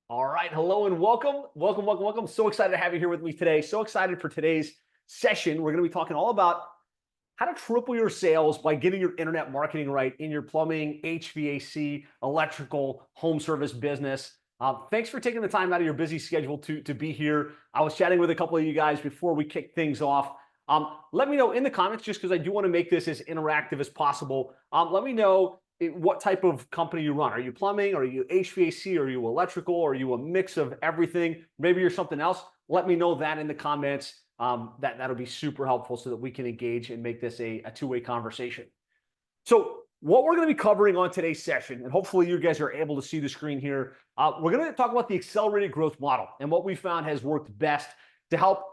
All right, hello and welcome. Welcome. So excited to have you here with me today. So excited for today's session. We're going to be talking all about how to triple your sales by getting your internet marketing right in your plumbing, HVAC, electrical, home service business. Thanks for taking the time out of your busy schedule to be here. I was chatting with a couple of you guys before we kick things off. Let me know in the comments, just because I do want to make this as interactive as possible. Let me know what type of company you run. Are you plumbing? Are you HVAC? Are you electrical? Are you a mix of everything? Maybe you're something else. Let me know that in the comments. That'll be super helpful so that we can engage and make this a two-way conversation. So what we're going to be covering on today's session, and hopefully you guys are able to see the screen here, we're going to talk about the accelerated growth model and what we found has worked best to help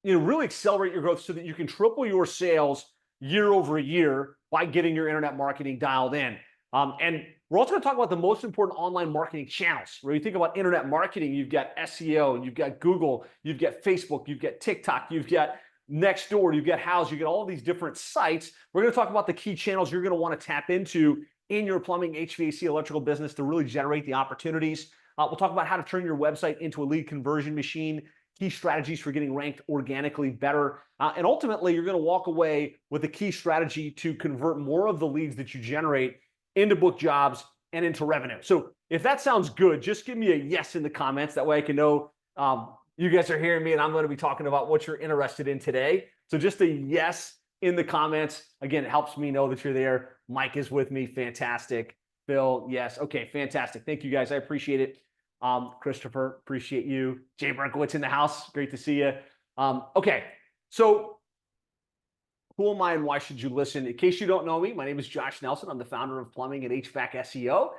really accelerate your growth so that you can triple your sales year over year by getting your internet marketing dialed in. And we're also going to talk about the most important online marketing channels. Where you think about internet marketing, you've got SEO, you've got Google, you've got Facebook, you've got TikTok, you've got Nextdoor, you've got Houzz, you get all of these different sites. We're going to talk about the key channels you're going to want to tap into in your plumbing, HVAC, electrical business to really generate the opportunities. We'll talk about how to turn your website into a lead conversion machine, key strategies for getting ranked organically better. And ultimately, you're going to walk away with a key strategy to convert more of the leads that you generate into book jobs and into revenue. So if that sounds good, just give me a yes in the comments. That way I can know you guys are hearing me and I'm going to be talking about what you're interested in today. So just a yes in the comments. Again, it helps me know that you're there. Mike is with me. Fantastic. Phil, yes. Okay, fantastic. Thank you guys. I appreciate it. Christopher, appreciate you. Jay Berkowitz in the house. Great to see you. Okay, so who am I and why should you listen? In case you don't know me, my name is Josh Nelson. I'm the founder of Plumbing and HVAC SEO,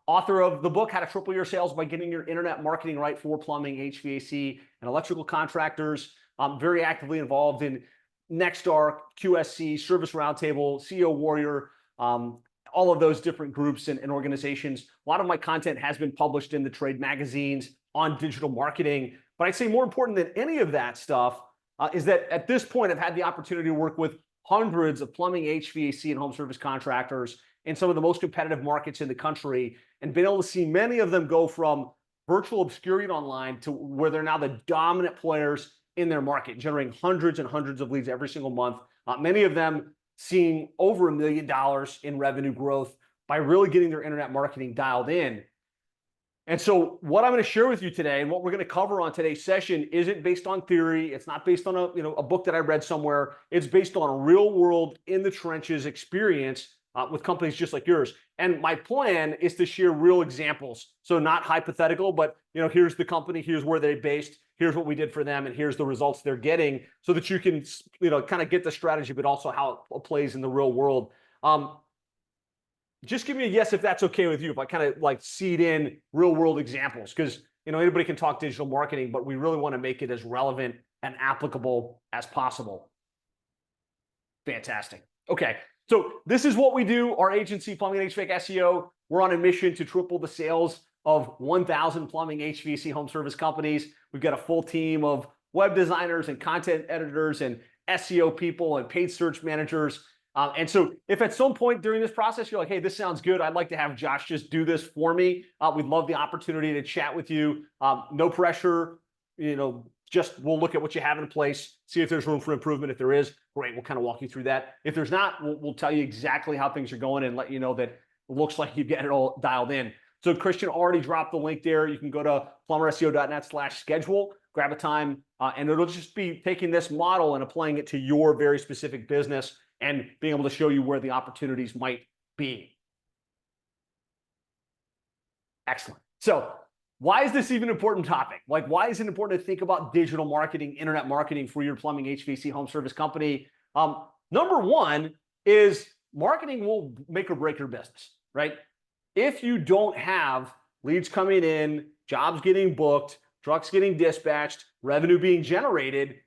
author of the book, How to Triple Your Sales by Getting Your Internet Marketing Right for Plumbing, HVAC, and Electrical Contractors. I'm very actively involved in Nexstar, QSC, Service Roundtable, CEO Warrior, all of those different groups and organizations. A lot of my content has been published in the trade magazines on digital marketing. But I'd say more important than any of that stuff is that at this point, I've had the opportunity to work with hundreds of plumbing, HVAC, and home service contractors in some of the most competitive markets in the country, and been able to see many of them go from virtual obscurity online to where they're now the dominant players in their market, generating hundreds and hundreds of leads every single month. Many of them seeing over $1 million in revenue growth by really getting their internet marketing dialed in. And so what I'm going to share with you today and what we're going to cover on today's session isn't based on theory. It's not based on a book that I read somewhere. It's based on a real world in the trenches experience with companies just like yours. And my plan is to share real examples. So not hypothetical, but here's the company, here's where they're based, here's what we did for them, and here's the results they're getting so that you can kind of get the strategy, but also how it plays in the real world. Just give me a yes if that's okay with you, if I kind of like seed in real world examples, because anybody can talk digital marketing, but we really want to make it as relevant and applicable as possible. Fantastic. Okay, so this is what we do. Our agency, Plumbing and HVAC SEO, we're on a mission to triple the sales of 1,000 plumbing, HVAC, home service companies. We've got a full team of web designers and content editors and SEO people and paid search managers. And so if at some point during this process, you're like, hey, this sounds good, I'd like to have Josh just do this for me. We'd love the opportunity to chat with you. No pressure, just we'll look at what you have in place, see if there's room for improvement. If there is, great, we'll kind of walk you through that. If there's not, we'll tell you exactly how things are going and let you know that it looks like you get it all dialed in. So Christian already dropped the link there. You can go to plumberseo.net/schedule, grab a time, and it'll just be taking this model and applying it to your very specific business and being able to show you where the opportunities might be. Excellent. So why is this even an important topic? Like, why is it important to think about digital marketing, internet marketing for your plumbing, HVAC, home service company? Number one is marketing will make or break your business, right? If you don't have leads coming in, jobs getting booked, trucks getting dispatched, revenue being generated,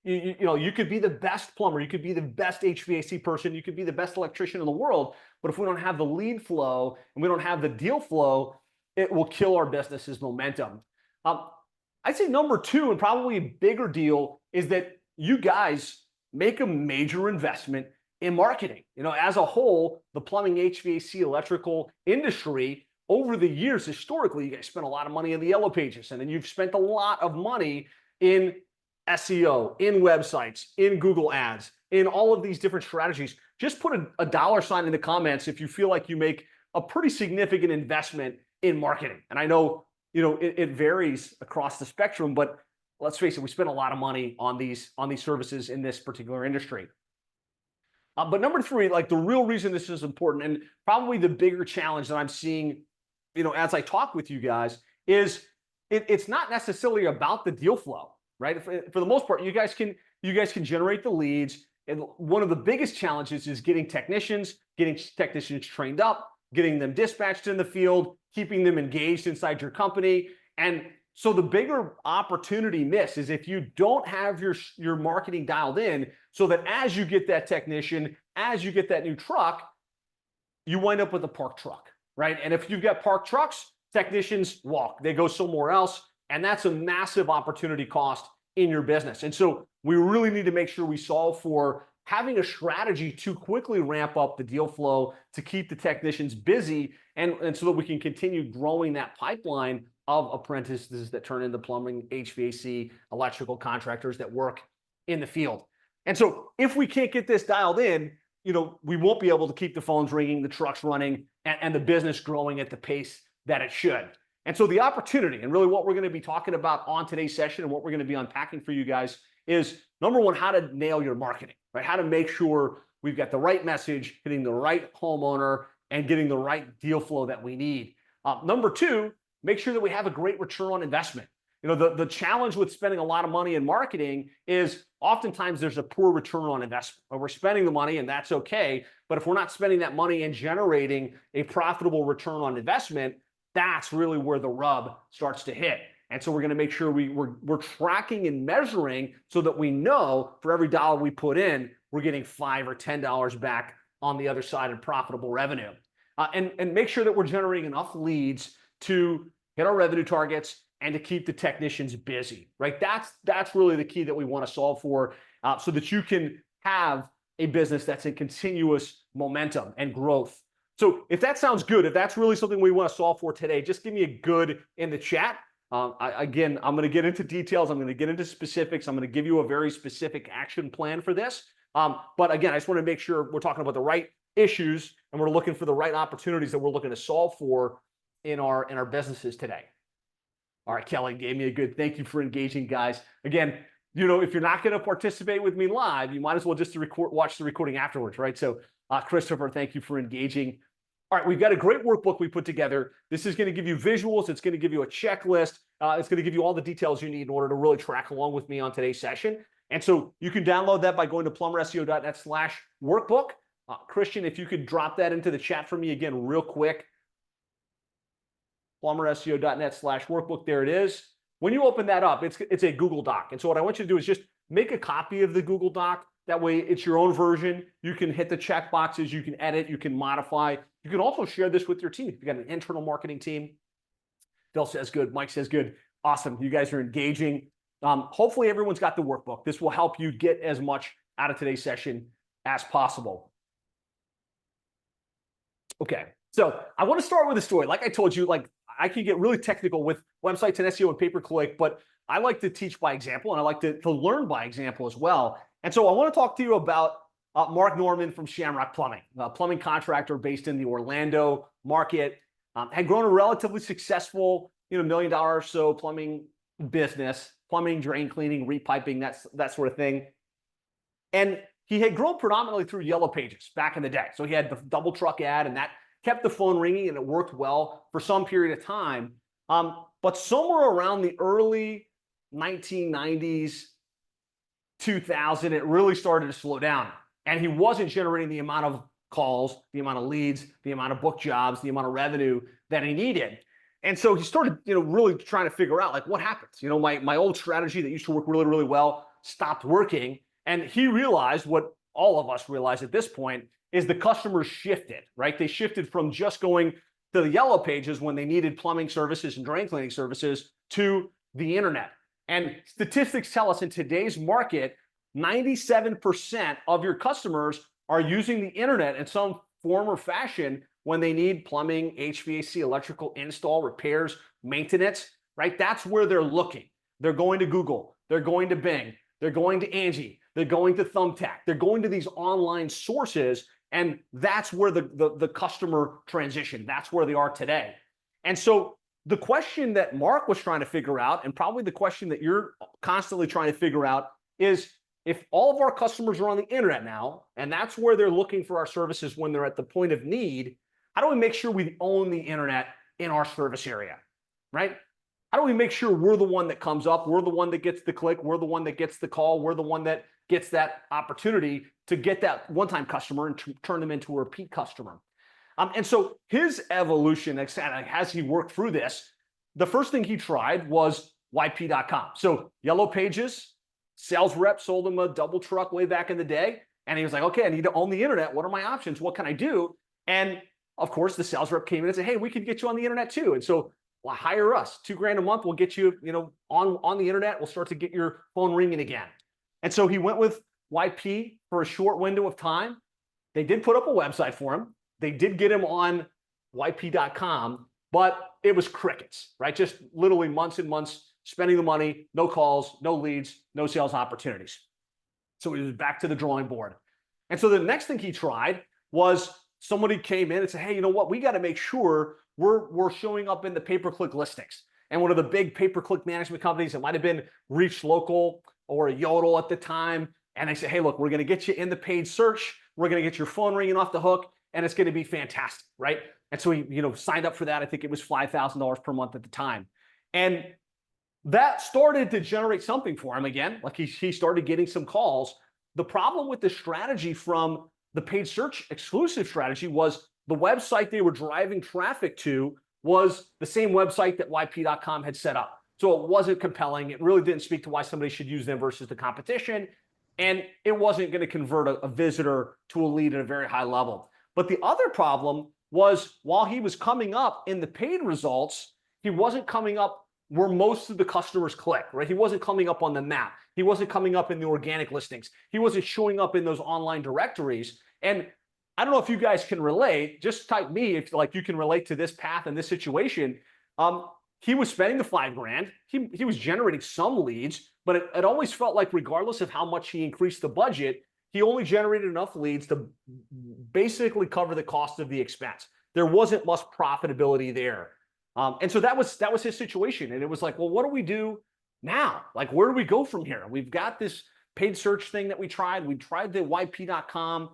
you could be the best plumber, you could be the best HVAC person, you could be the best electrician in the world, but if we don't have the lead flow and we don't have the deal flow, it will kill our business's momentum. I'd say number two, and probably a bigger deal, is that you guys make a major investment in marketing. As a whole, the plumbing, HVAC, electrical industry over the years, historically, you guys spent a lot of money in the yellow pages, and then you've spent a lot of money in SEO, in websites, in Google ads, in all of these different strategies. Just put a dollar sign in the comments if you feel like you make a pretty significant investment in marketing. And I know, it varies across the spectrum, but let's face it, we spend a lot of money on these services in this particular industry. But number three, like the real reason this is important, and probably the bigger challenge that I'm seeing, as I talk with you guys, is it's not necessarily about the deal flow, right? For the most part, you guys can generate the leads. And one of the biggest challenges is getting technicians trained up, getting them dispatched in the field, keeping them engaged inside your company. And so the bigger opportunity miss is if you don't have your marketing dialed in, so that as you get that technician, as you get that new truck, you wind up with a parked truck, right? And if you've got parked trucks, technicians walk, they go somewhere else, and that's a massive opportunity cost in your business. And so we really need to make sure we solve for having a strategy to quickly ramp up the deal flow to keep the technicians busy, and so that we can continue growing that pipeline of apprentices that turn into plumbing, HVAC, electrical contractors that work in the field. And so if we can't get this dialed in, we won't be able to keep the phones ringing, the trucks running, and the business growing at the pace that it should. And so the opportunity, and really what we're going to be talking about on today's session and what we're going to be unpacking for you guys, is number one, how to nail your marketing, right? How to make sure we've got the right message, hitting the right homeowner, and getting the right deal flow that we need. Number two, make sure that we have a great return on investment. The challenge with spending a lot of money in marketing is oftentimes there's a poor return on investment. We're spending the money, and that's okay. But if we're not spending that money and generating a profitable return on investment, that's really where the rub starts to hit. And so we're going to make sure we're tracking and measuring so that we know for every dollar we put in, we're getting $5 or $10 back on the other side in profitable revenue. And make sure that we're generating enough leads to hit our revenue targets and to keep the technicians busy, right? That's really the key that we want to solve for, so that you can have a business that's in continuous momentum and growth. So if that sounds good, if that's really something we want to solve for today, just give me a good in the chat. Again, I'm going to get into details. I'm going to get into specifics. I'm going to give you a very specific action plan for this. But again, I just want to make sure we're talking about the right issues and we're looking for the right opportunities that we're looking to solve for in our businesses today. All right, Kelly gave me a good thank you for engaging, guys. Again, if you're not going to participate with me live, you might as well just watch the recording afterwards, right? So Christopher, thank you for engaging. All right, we've got a great workbook we put together. This is going to give you visuals. It's going to give you a checklist. It's going to give you all the details you need in order to really track along with me on today's session. And so you can download that by going to plumberseo.net/workbook. Christian, if you could drop that into the chat for me again real quick. plumberseo.net/workbook. There it is. When you open that up, it's a Google Doc. And so what I want you to do is just make a copy of the Google Doc. That way it's your own version. You can hit the check boxes, you can edit, you can modify. You can also share this with your team. If you've got an internal marketing team, Phil says good, Mike says good. Awesome, you guys are engaging. Hopefully everyone's got the workbook. This will help you get as much out of today's session as possible. Okay, so I want to start with a story. Like I told you, I can get really technical with websites and SEO and pay-per-click, but I like to teach by example, and I like to learn by example as well. And so I want to talk to you about Mark Norman from Shamrock Plumbing, a plumbing contractor based in the Orlando market, had grown a relatively successful, $1 million or so plumbing business, plumbing, drain cleaning, repiping, that sort of thing. And he had grown predominantly through Yellow Pages back in the day. So he had the double truck ad, and that kept the phone ringing, and it worked well for some period of time. But somewhere around the early 1990s, 2000, it really started to slow down. And he wasn't generating the amount of calls, the amount of leads, the amount of book jobs, the amount of revenue that he needed. And so he started, really trying to figure out what happens. My old strategy that used to work really, really well stopped working. And he realized what all of us realize at this point is the customers shifted, right? They shifted from just going to the Yellow Pages when they needed plumbing services and drain cleaning services to the internet. And statistics tell us in today's market, 97% of your customers are using the internet in some form or fashion when they need plumbing, HVAC, electrical install, repairs, maintenance, right? That's where they're looking. They're going to Google, they're going to Bing, they're going to Angie, they're going to Thumbtack, they're going to these online sources, and that's where the customer transition, that's where they are today. And so the question that Mark was trying to figure out, and probably the question that you're constantly trying to figure out, is if all of our customers are on the internet now, and that's where they're looking for our services when they're at the point of need, how do we make sure we own the internet in our service area, right? How do we make sure we're the one that comes up, we're the one that gets the click, we're the one that gets the call, we're the one that gets that opportunity to get that one-time customer and turn them into a repeat customer? And so his evolution, as he worked through this, the first thing he tried was YP.com. So Yellow Pages, sales rep sold him a double truck way back in the day. And he was like, okay, I need to own the internet. What are my options? What can I do? And of course, the sales rep came in and said, hey, we could get you on the internet too. And so, well, hire us, $2,000 a month. We'll get you, on the internet. We'll start to get your phone ringing again. And so he went with YP for a short window of time. They did put up a website for him. They did get him on YP.com, but it was crickets, right? Just literally months and months spending the money, no calls, no leads, no sales opportunities. So he was back to the drawing board. And so the next thing he tried was somebody came in and said, hey, you know what? We got to make sure we're showing up in the pay-per-click listings. And one of the big pay-per-click management companies, it might have been Reach Local or Yodel at the time. And they said, hey, look, we're going to get you in the paid search. We're going to get your phone ringing off the hook, and it's going to be fantastic, right? And so he, signed up for that. I think it was $5,000 per month at the time. And that started to generate something for him again. Like he started getting some calls. The problem with the strategy from the paid search exclusive strategy was the website they were driving traffic to was the same website that YP.com had set up. So it wasn't compelling. It really didn't speak to why somebody should use them versus the competition. And it wasn't going to convert a visitor to a lead at a very high level. But the other problem was while he was coming up in the paid results, he wasn't coming up where most of the customers click, right? He wasn't coming up on the map. He wasn't coming up in the organic listings. He wasn't showing up in those online directories. And I don't know if you guys can relate. Just type me if like you can relate to this path and this situation. He was spending the $5,000. He was generating some leads, but it always felt like regardless of how much he increased the budget, he only generated enough leads to basically cover the cost of the expense. There wasn't much profitability there. And so that was his situation. And it was like, well, what do we do now? Like, where do we go from here? We've got this paid search thing that we tried. We tried the YP.com.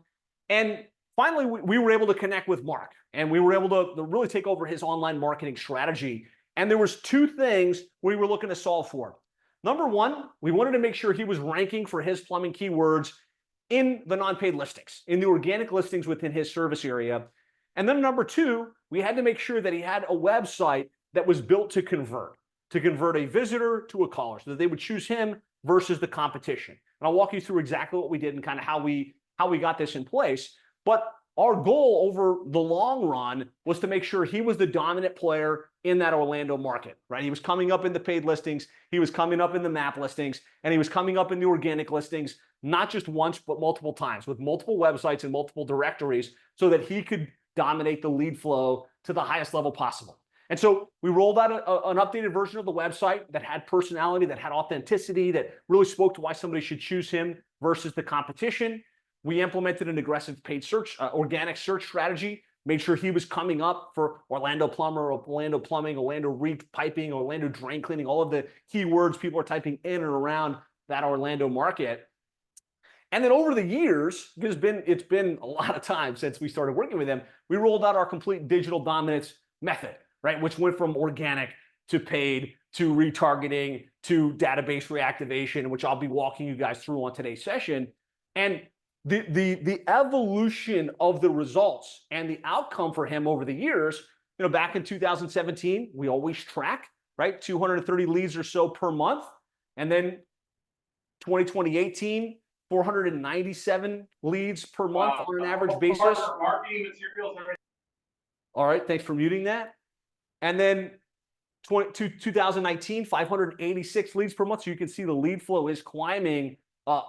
And finally, we were able to connect with Mark. And we were able to really take over his online marketing strategy. And there was two things we were looking to solve for. Number one, we wanted to make sure he was ranking for his plumbing keywords in the non-paid listings, in the organic listings within his service area. And then number two, we had to make sure that he had a website that was built to convert a visitor to a caller so that they would choose him versus the competition. And I'll walk you through exactly what we did and kind of how we got this in place. But our goal over the long run was to make sure he was the dominant player in that Orlando market, right? He was coming up in the paid listings, he was coming up in the map listings, and he was coming up in the organic listings, not just once, but multiple times with multiple websites and multiple directories so that he could dominate the lead flow to the highest level possible. And so we rolled out an updated version of the website that had personality, that had authenticity, that really spoke to why somebody should choose him versus the competition. We implemented an aggressive paid search, organic search strategy, made sure he was coming up for Orlando Plumber, Orlando Plumbing, Orlando Piping, Orlando Drain Cleaning, all of the keywords people are typing in and around that Orlando market. And then over the years, it's been a lot of time since we started working with them, we rolled out our complete digital dominance method, right? Which went from organic to paid to retargeting to database reactivation, which I'll be walking you guys through on today's session. And the evolution of the results and the outcome for him over the years, back in 2017, we always track, right? 230 leads or so per month. And then 2018, 497 leads per month on an average basis. Marketing materials. All right, thanks for muting that. And then 2019, 586 leads per month. So you can see the lead flow is climbing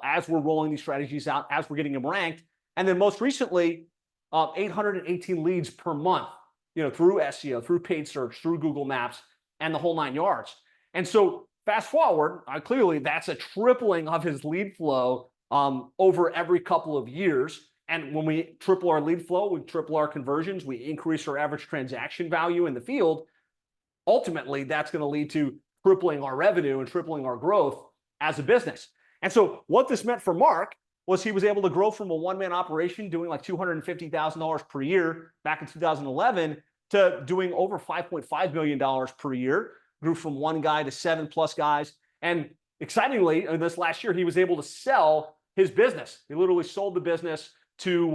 as we're rolling these strategies out, as we're getting them ranked. And then most recently, 818 leads per month, through SEO, through paid search, through Google Maps, and the whole 9 yards. And so fast forward, clearly that's a tripling of his lead flow over every couple of years. And when we triple our lead flow, we triple our conversions, we increase our average transaction value in the field. Ultimately, that's going to lead to tripling our revenue and tripling our growth as a business. And so what this meant for Mark was he was able to grow from a one-man operation doing like $250,000 per year back in 2011 to doing over $5.5 million per year, grew from one guy to 7+ guys. And excitingly, in this last year, he was able to sell his business. He literally sold the business to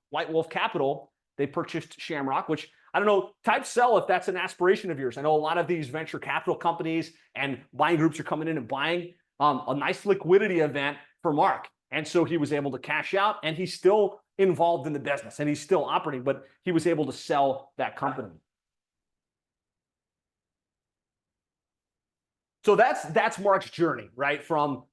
White Wolf Capital. They purchased Shamrock, which I don't know, type sell if that's an aspiration of yours. I know a lot of these venture capital companies and buying groups are coming in and buying a nice liquidity event for Mark. And so he was able to cash out, and he's still involved in the business and he's still operating, but he was able to sell that company. So that's Mark's journey, right? From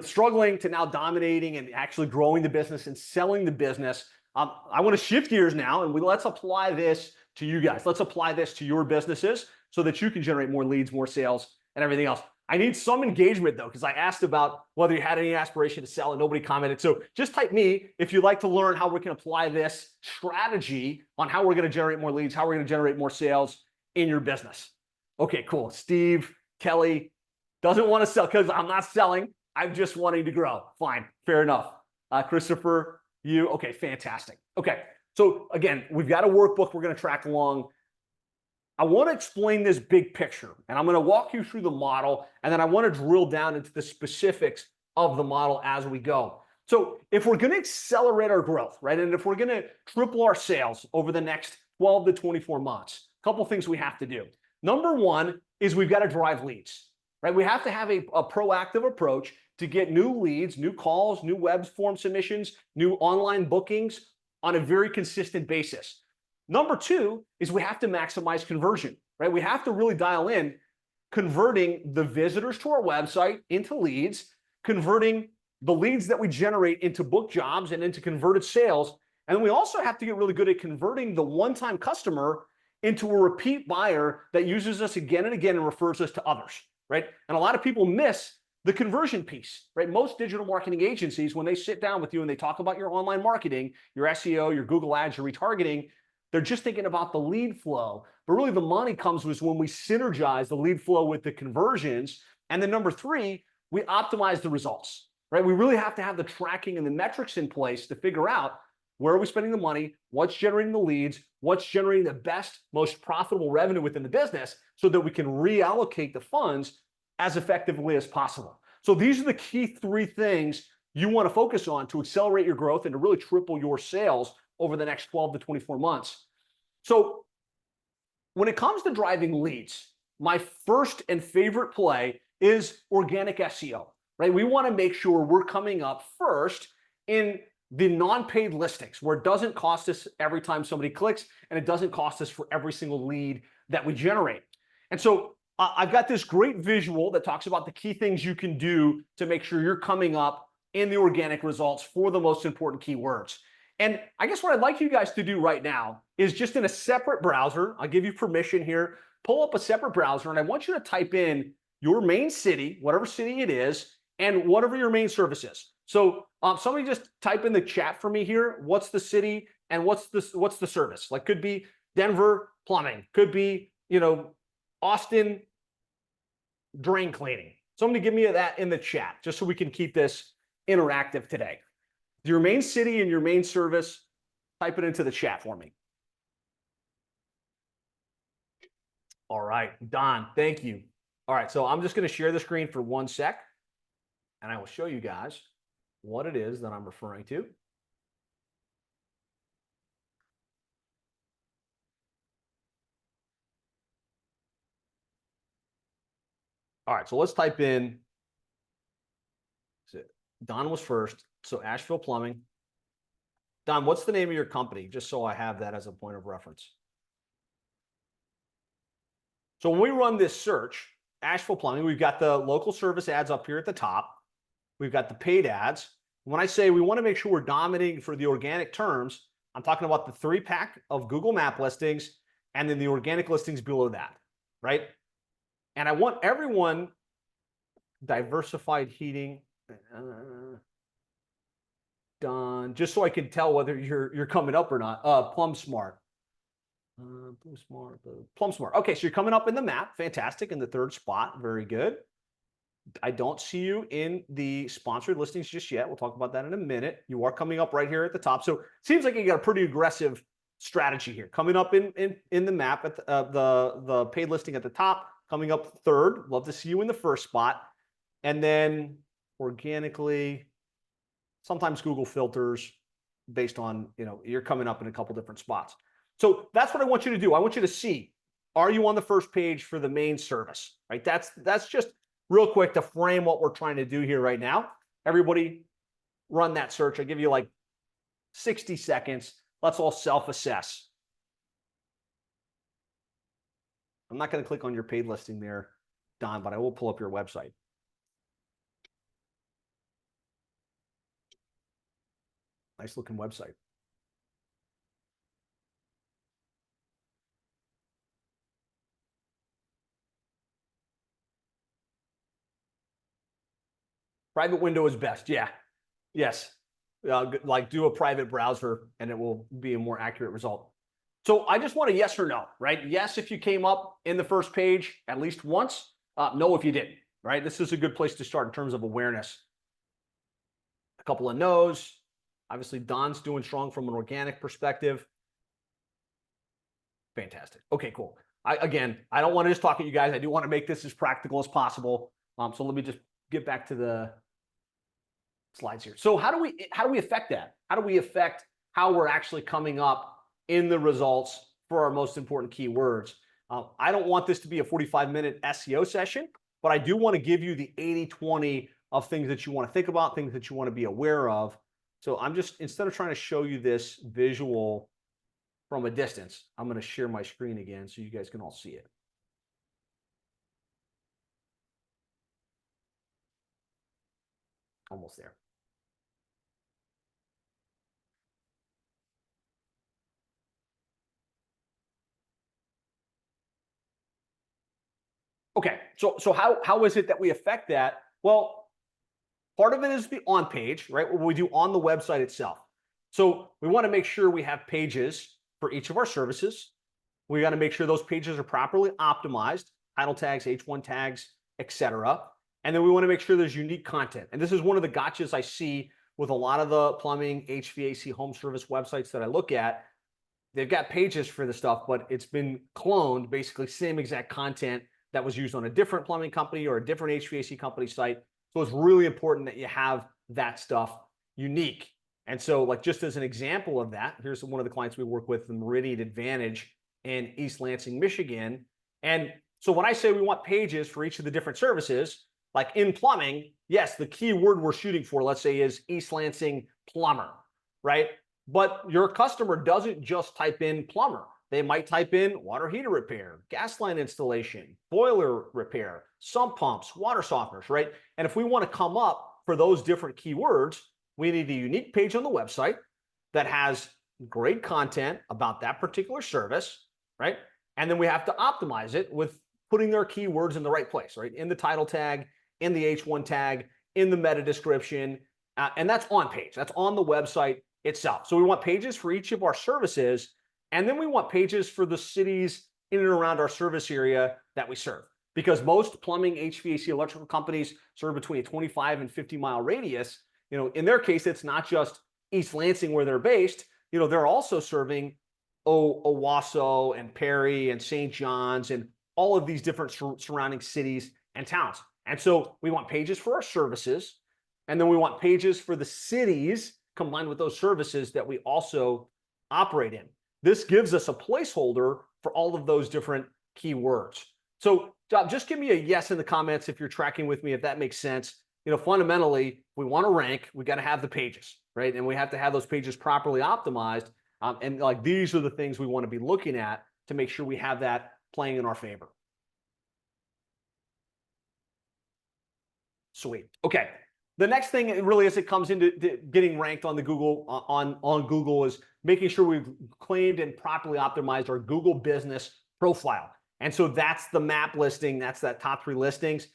struggling to now dominating and actually growing the business and selling the business. I want to shift gears now, and let's apply this to you guys. Let's apply this to your businesses so that you can generate more leads, more sales, and everything else. I need some engagement though, because I asked about whether you had any aspiration to sell and nobody commented. So just type me if you'd like to learn how we can apply this strategy on how we're going to generate more leads, how we're going to generate more sales in your business. Okay, cool. Steve, Kelly doesn't want to sell because I'm not selling. I'm just wanting to grow. Fine, fair enough. Christopher, you, okay, fantastic. Okay, so again, we've got a workbook we're going to track along. I want to explain this big picture, and I'm going to walk you through the model, and then I want to drill down into the specifics of the model as we go. So if we're going to accelerate our growth, right, and if we're going to triple our sales over the next 12 to 24 months, a couple things we have to do. Number one is we've got to drive leads, right? We have to have a proactive approach to get new leads, new calls, new web form submissions, new online bookings on a very consistent basis. Number two is we have to maximize conversion, right? We have to really dial in converting the visitors to our website into leads, converting the leads that we generate into book jobs and into converted sales. And then we also have to get really good at converting the one-time customer into a repeat buyer that uses us again and again and refers us to others, right? And a lot of people miss the conversion piece, right? Most digital marketing agencies, when they sit down with you and they talk about your online marketing, your SEO, your Google ads, your retargeting, they're just thinking about the lead flow. But really the money comes when we synergize the lead flow with the conversions. And then number three, we optimize the results, right? We really have to have the tracking and the metrics in place to figure out where are we spending the money, what's generating the leads, what's generating the best, most profitable revenue within the business so that we can reallocate the funds as effectively as possible. So these are the key three things you want to focus on to accelerate your growth and to really triple your sales over the next 12 to 24 months. So when it comes to driving leads, my first and favorite play is organic SEO, right? We want to make sure we're coming up first in the non-paid listings where it doesn't cost us every time somebody clicks and it doesn't cost us for every single lead that we generate. And so I've got this great visual that talks about the key things you can do to make sure you're coming up in the organic results for the most important keywords. And I guess what I'd like you guys to do right now is just in a separate browser, I'll give you permission here, pull up a separate browser, and I want you to type in your main city, whatever city it is, and whatever your main service is. So somebody just type in the chat for me here, what's the city and what's the service? Like could be Denver plumbing, could be, Austin drain cleaning. Somebody give me that in the chat just so we can keep this interactive today. Your main city and your main service, type it into the chat for me. All right, Don, thank you. All right, so I'm just going to share the screen for 1 sec, and I will show you guys what it is that I'm referring to. All right, so let's type in, Don was first, so Asheville Plumbing. Don, what's the name of your company? Just so I have that as a point of reference. So when we run this search, Asheville Plumbing, we've got the local service ads up here at the top. We've got the paid ads. When I say we want to make sure we're dominating for the organic terms, I'm talking about the 3-pack of Google Map listings and then the organic listings below that, right? And I want everyone diversified heating done, just so I can tell whether you're coming up or not. Plum Smart. Plum Smart. Okay, so you're coming up in the map. Fantastic. In the 3rd spot. Very good. I don't see you in the sponsored listings just yet. We'll talk about that in a minute. You are coming up right here at the top. So it seems like you got a pretty aggressive strategy here. Coming up in the map at the paid listing at the top, coming up 3rd. Love to see you in the 1st spot. And then organically, sometimes Google filters based on, you're coming up in a couple different spots. So that's what I want you to do. I want you to see, are you on the 1st page for the main service, right? That's just real quick to frame what we're trying to do here right now. Everybody run that search. I give you like 60 seconds. Let's all self-assess. I'm not going to click on your paid listing there, Don, but I will pull up your website. Nice looking website. Private window is best. Yeah. Yes. Like do a private browser and it will be a more accurate result. So I just want a yes or no, right? Yes, if you came up in the 1st page at least once. No, if you didn't, right? This is a good place to start in terms of awareness. A couple of no's. Obviously, Don's doing strong from an organic perspective. Fantastic. Okay, cool. Again, I don't want to just talk at you guys. I do want to make this as practical as possible. So let me just get back to the slides here. So how do we affect that? How do we affect how we're actually coming up in the results for our most important keywords? I don't want this to be a 45-minute SEO session, but I do want to give you the 80-20 of things that you want to think about, things that you want to be aware of. So I'm just, instead of trying to show you this visual from a distance, I'm going to share my screen again so you guys can all see it. Almost there. Okay, so how is it that we affect that? Well, part of it is the on page, right? What we do on the website itself. So we want to make sure we have pages for each of our services. We got to make sure those pages are properly optimized, title tags, H1 tags, etc. And then we want to make sure there's unique content. And this is one of the gotchas I see with a lot of the plumbing, HVAC, home service websites that I look at. They've got pages for the stuff, but it's been cloned, basically same exact content that was used on a different plumbing company or a different HVAC company site. So it's really important that you have that stuff unique. And so, like, just as an example of that, here's one of the clients we work with, the Meridian Advantage in East Lansing, Michigan. And so when I say we want pages for each of the different services, like in plumbing, yes, the key word we're shooting for, let's say, is East Lansing plumber, right? But your customer doesn't just type in plumber. They might type in water heater repair, gas line installation, boiler repair, sump pumps, water softeners, right? And if we want to come up for those different keywords, we need a unique page on the website that has great content about that particular service, right? And then we have to optimize it with putting their keywords in the right place, right? In the title tag, in the H1 tag, in the meta description, and that's on page. That's on the website itself. So we want pages for each of our services, and then we want pages for the cities in and around our service area that we serve. Because most plumbing, HVAC, electrical companies serve between a 25 and 50-mile radius. In their case, it's not just East Lansing where they're based. They're also serving Owasso and Perry and St. John's and all of these different surrounding cities and towns. And so we want pages for our services, and then we want pages for the cities combined with those services that we also operate in. This gives us a placeholder for all of those different keywords. So just give me a yes in the comments if you're tracking with me, if that makes sense. Fundamentally, we want to rank, we got to have the pages, right? And we have to have those pages properly optimized. And like, these are the things we want to be looking at to make sure we have that playing in our favor. Sweet. Okay. the next thing it really is, it comes into getting ranked on the Google on Google, is making sure we've claimed and properly optimized our Google business profile. And so that's the map listing. That's that top 3 listings.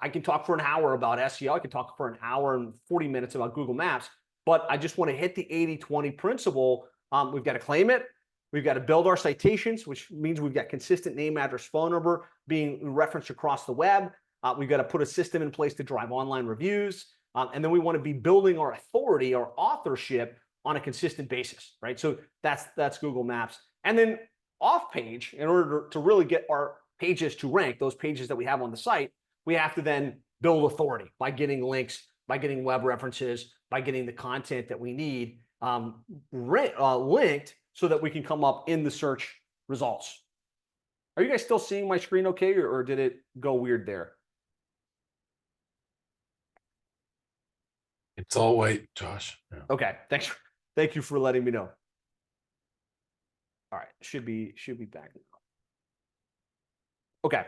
I can talk for an hour about SEO. I can talk for an hour and 40 minutes about Google Maps, but I just want to hit the 80-20 principle. We've got to claim it. We've got to build our citations, which means we've got consistent name, address, phone number being referenced across the web. We've got to put a system in place to drive online reviews. And then we want to be building our authority, our authorship on a consistent basis, right? So that's Google Maps. And then off page, in order to really get our pages to rank, those pages that we have on the site, we have to then build authority by getting links, by getting web references, by getting the content that we need linked so that we can come up in the search results. Are you guys still seeing my screen okay, or did it go weird there? It's all white, Josh. Yeah. Okay, thank you for letting me know. All right, should be back now. Okay,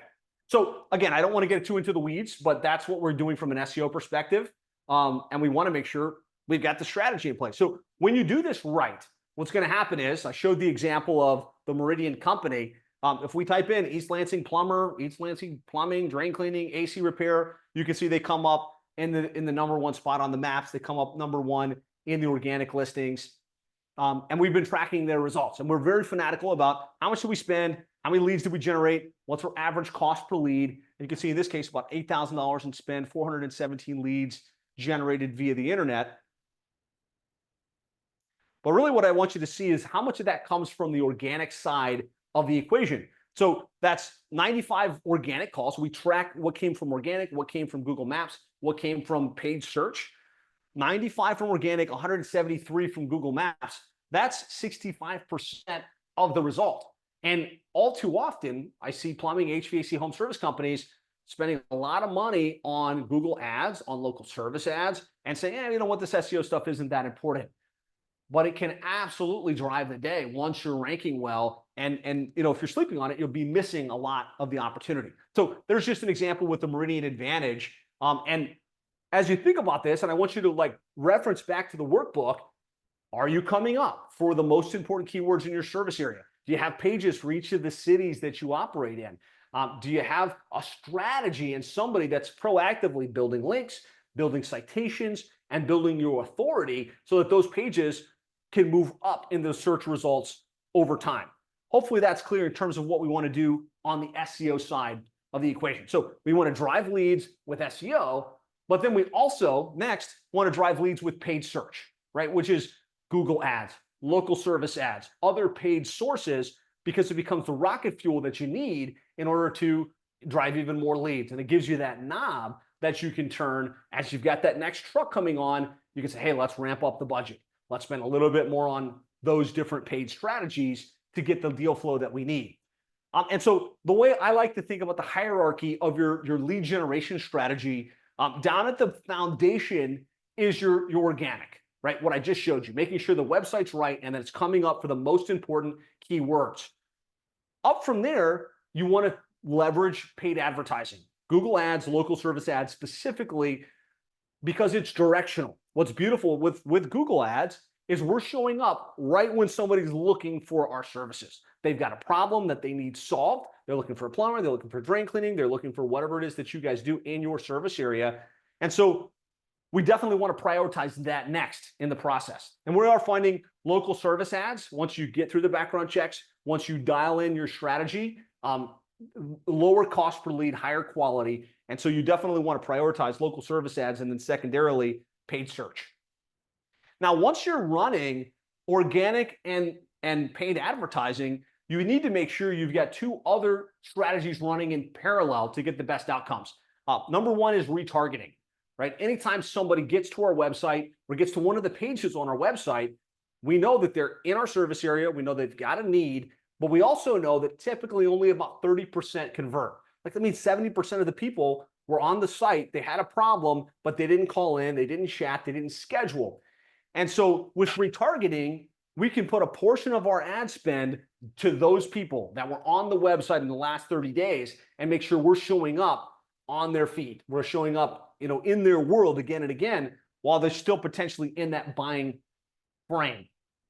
so again, I don't want to get too into the weeds, but that's what we're doing from an SEO perspective, and we want to make sure we've got the strategy in place. So when you do this right, what's going to happen is, I showed the example of the Meridian company. If we type in East Lansing Plumber, East Lansing Plumbing, drain cleaning, AC repair, you can see they come up in the #1 spot on the maps. They come up #1 in the organic listings. And we've been tracking their results. And we're very fanatical about how much do we spend, how many leads do we generate, what's our average cost per lead. And you can see in this case, about $8,000 in spend, 417 leads generated via the internet. But really what I want you to see is how much of that comes from the organic side of the equation. So that's 95 organic calls. We track what came from organic, what came from Google Maps, what came from paid search. 95 from organic, 173 from Google Maps. That's 65% of the result. And all too often, I see plumbing, HVAC, home service companies spending a lot of money on Google ads, on local service ads, and saying, you know what, this SEO stuff isn't that important. But it can absolutely drive the day once you're ranking well. And you know, if you're sleeping on it, you'll be missing a lot of the opportunity. So there's just an example with the Meridian Advantage. And as you think about this, and I want you to reference back to the workbook, are you coming up for the most important keywords in your service area? Do you have pages for each of the cities that you operate in? Do you have a strategy and somebody that's proactively building links, building citations, and building your authority so that those pages can move up in the search results over time? Hopefully that's clear in terms of what we want to do on the SEO side of the equation. So we want to drive leads with SEO, but then we also next want to drive leads with paid search, right? Which is Google ads, local service ads, other paid sources, because it becomes the rocket fuel that you need in order to drive even more leads. And it gives you that knob that you can turn as you've got that next truck coming on. You can say, hey, let's ramp up the budget. Let's spend a little bit more on those different paid strategies to get the deal flow that we need. And so the way I like to think about the hierarchy of your lead generation strategy, down at the foundation is your organic, right? What I just showed you, making sure the website's right and that it's coming up for the most important keywords. Up from there, you want to leverage paid advertising, Google ads, local service ads specifically, because it's directional. What's beautiful with Google ads is we're showing up right when somebody's looking for our services. They've got a problem that they need solved. They're looking for a plumber, they're looking for drain cleaning, they're looking for whatever it is that you guys do in your service area. And so we definitely want to prioritize that next in the process. And we are finding local service ads, once you get through the background checks, once you dial in your strategy, lower cost per lead, higher quality. And so you definitely want to prioritize local service ads, and then secondarily, paid search. Now, once you're running organic and paid advertising, you need to make sure you've got two other strategies running in parallel to get the best outcomes. Number one is retargeting, right? Anytime somebody gets to our website or gets to one of the pages on our website, we know that they're in our service area. We know they've got a need, but we also know that typically only about 30% convert. That means 70% of the people were on the site, they had a problem, but they didn't call in, they didn't chat, they didn't schedule. And so with retargeting, we can put a portion of our ad spend to those people that were on the website in the last 30 days and make sure we're showing up on their feed. We're showing up, in their world again and again, while they're still potentially in that buying frame.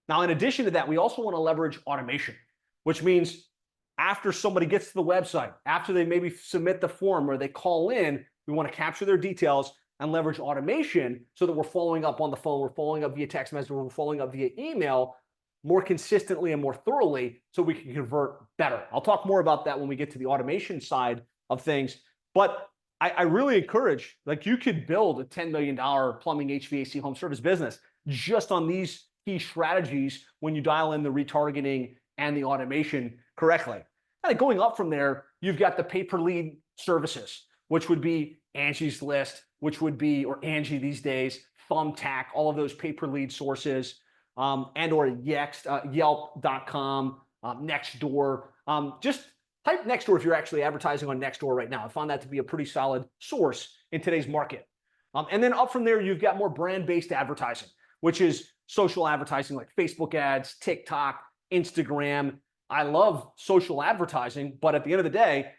Now, in addition to that, we also want to leverage automation, which means after somebody gets to the website, after they maybe submit the form or they call in, we want to capture their details and leverage automation so that we're following up on the phone, we're following up via text message, we're following up via email more consistently and more thoroughly so we can convert better. I'll talk more about that when we get to the automation side of things. But I really encourage, like, you could build a $10 million plumbing, HVAC, home service business just on these key strategies when you dial in the retargeting and the automation correctly. And going up from there, you've got the pay-per-lead services, which would be Angie's List, which would be, or Angie these days, Thumbtack, all of those pay-per-lead sources, and or Yelp.com, Nextdoor. Just type Nextdoor if you're actually advertising on Nextdoor right now. I found that to be a pretty solid source in today's market. And then up from there, you've got more brand-based advertising, which is social advertising like Facebook ads, TikTok, Instagram. I love social advertising, but at the end of the day,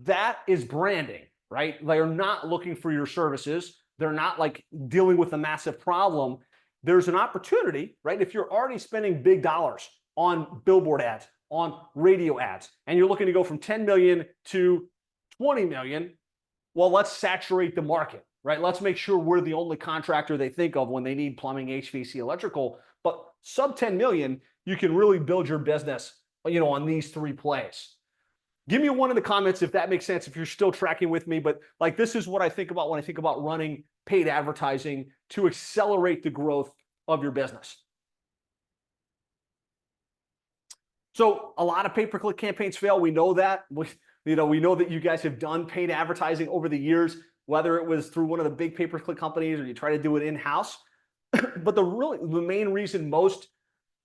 that is branding, right? They're not looking for your services. They're not like dealing with a massive problem. There's an opportunity, right? If you're already spending big dollars on billboard ads, on radio ads, and you're looking to go from 10 million to 20 million, well, let's saturate the market, right? Let's make sure we're the only contractor they think of when they need plumbing, HVAC, electrical. But sub 10 million, you can really build your business, on these three plays. Give me one in the comments if that makes sense, if you're still tracking with me. But like, this is what I think about when I think about running paid advertising to accelerate the growth of your business. So a lot of pay-per-click campaigns fail. We know that. We know that you guys have done paid advertising over the years, whether it was through one of the big pay-per-click companies or you try to do it in-house. But the main reason most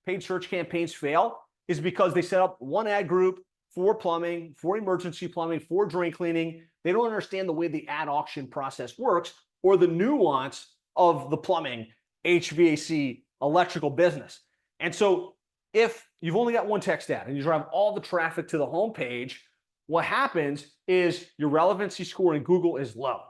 paid search campaigns fail is because they set up one ad group for plumbing, for emergency plumbing, for drain cleaning. They don't understand the way the ad auction process works or the nuance of the plumbing, HVAC, electrical business. And so if you've only got one text ad and you drive all the traffic to the homepage, what happens is your relevancy score in Google is low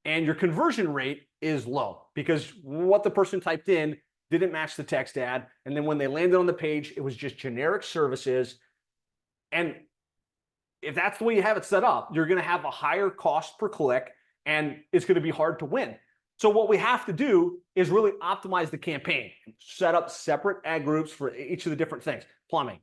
and your conversion rate is low because what the person typed in didn't match the text ad. And then when they landed on the page, it was just generic services. And if that's the way you have it set up, you're going to have a higher cost per click and it's going to be hard to win. So what we have to do is really optimize the campaign, set up separate ad groups for each of the different things. Plumbing,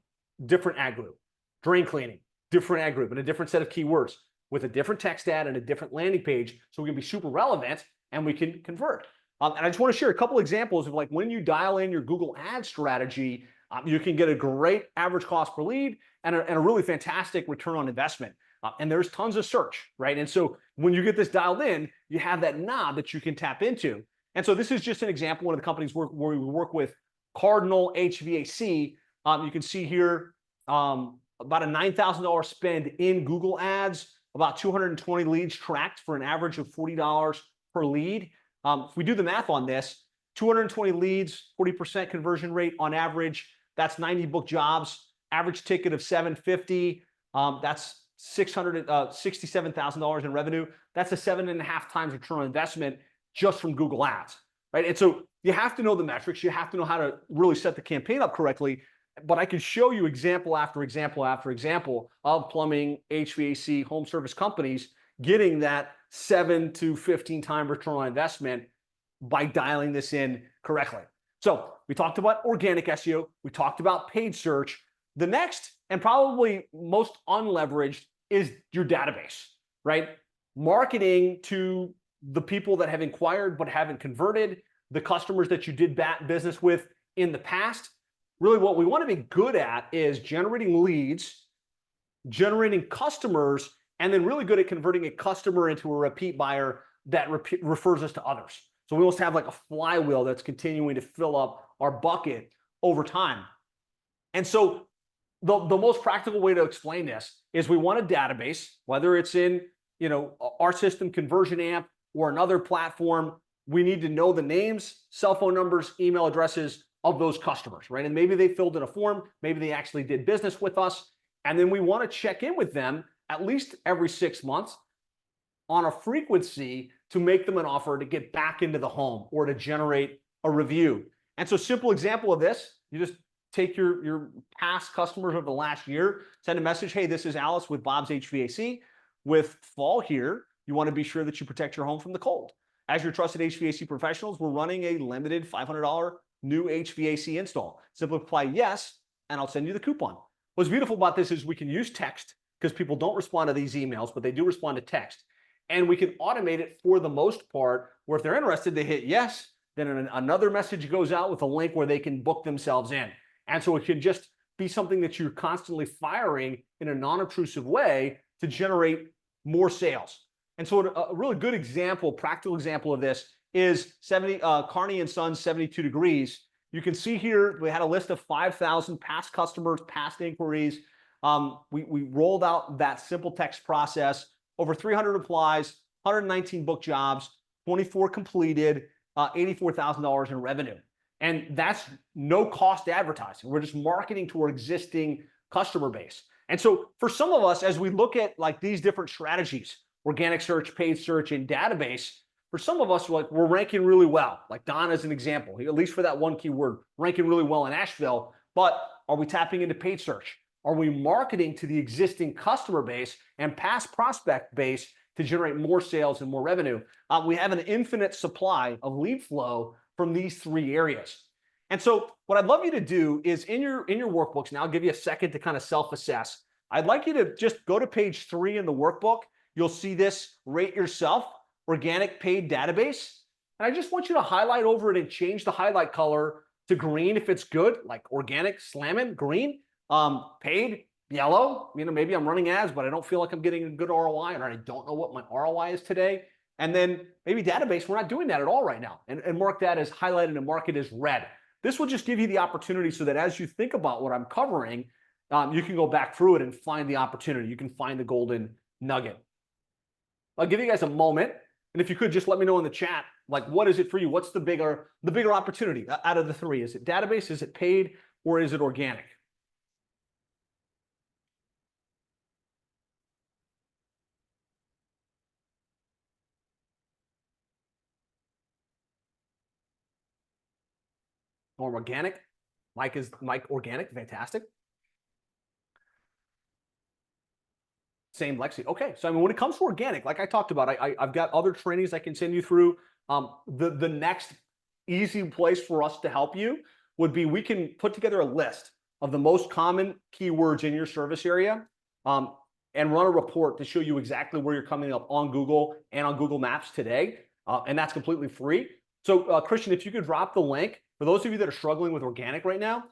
different ad group. Drain cleaning, different ad group and a different set of keywords with a different text ad and a different landing page so we can be super relevant and we can convert. And I just want to share a couple examples of like when you dial in your Google ad strategy, you can get a great average cost per lead and a really fantastic return on investment. And there's tons of search, right? And so when you get this dialed in, you have that knob that you can tap into. And so this is just an example. One of the companies where we work with, Cardinal HVAC. You can see here about a $9,000 spend in Google ads, about 220 leads tracked for an average of $40 per lead. If we do the math on this, 220 leads, 40% conversion rate on average, that's 90 book jobs, average ticket of $750. That's $67,000 in revenue. That's a 7.5 times return on investment just from Google ads, right? And so you have to know the metrics. You have to know how to really set the campaign up correctly. But I can show you example after example after example of plumbing, HVAC, home service companies getting that 7 to 15 time return on investment by dialing this in correctly. So we talked about organic SEO. We talked about paid search. The next and probably most unleveraged is your database, right? Marketing to the people that have inquired but haven't converted, the customers that you did business with in the past. Really what we want to be good at is generating leads, generating customers, and then really good at converting a customer into a repeat buyer that refers us to others. So we almost have like a flywheel that's continuing to fill up our bucket over time. And so the most practical way to explain this is we want a database, whether it's in our system, Conversion Amp, or another platform. We need to know the names, cell phone numbers, email addresses of those customers, right? And maybe they filled in a form, maybe they actually did business with us. And then we want to check in with them at least every 6 months on a frequency to make them an offer to get back into the home or to generate a review. And so simple example of this, you just take your past customers of the last year, send a message, hey, this is Alice with Bob's HVAC. With fall here, you want to be sure that you protect your home from the cold. As your trusted HVAC professionals, we're running a limited $500 new HVAC install. Simply apply yes, and I'll send you the coupon. What's beautiful about this is we can use text because people don't respond to these emails, but they do respond to text. And we can automate it for the most part, where if they're interested, they hit yes, then another message goes out with a link where they can book themselves in. And so it can just be something that you're constantly firing in a non-obtrusive way to generate more sales. And so a really good example, practical example of this is Carney and Sons 72 degrees. You can see here, we had a list of 5,000 past customers, past inquiries. We rolled out that simple text process, over 300 replies, 119 book jobs, 24 completed, $84,000 in revenue. And that's no cost advertising. We're just marketing to our existing customer base. And so for some of us, as we look at like these different strategies, organic search, paid search, and database, for some of us, like we're ranking really well. Like Don as an example, at least for that one keyword, ranking really well in Asheville. But are we tapping into paid search? Are we marketing to the existing customer base and past prospect base to generate more sales and more revenue? We have an infinite supply of lead flow from these three areas. And so what I'd love you to do is in your workbooks, now I'll give you a second to kind of self-assess. I'd like you to just go to page 3 in the workbook. You'll see this rate yourself, organic paid database. And I just want you to highlight over it and change the highlight color to green if it's good, like organic, slamming, green, paid, yellow. You know, maybe I'm running ads, but I don't feel like I'm getting a good ROI, or I don't know what my ROI is today. And then maybe database, we're not doing that at all right now. And mark that as highlighted and mark it as red. This will just give you the opportunity so that as you think about what I'm covering, you can go back through it and find the opportunity. You can find the golden nugget. I'll give you guys a moment. And if you could just let me know in the chat, like, what is it for you? What's the bigger opportunity out of the three? Is it database? Is it paid? Or is it organic? Or organic? Mike organic? Fantastic. Same Lexi. Okay, so I mean, when it comes to organic, like I talked about, I've got other trainings I can send you through. The next easy place for us to help you would be we can put together a list of the most common keywords in your service area and run a report to show you exactly where you're coming up on Google and on Google Maps today. And that's completely free. So Christian, if you could drop the link for those of you that are struggling with organic right now,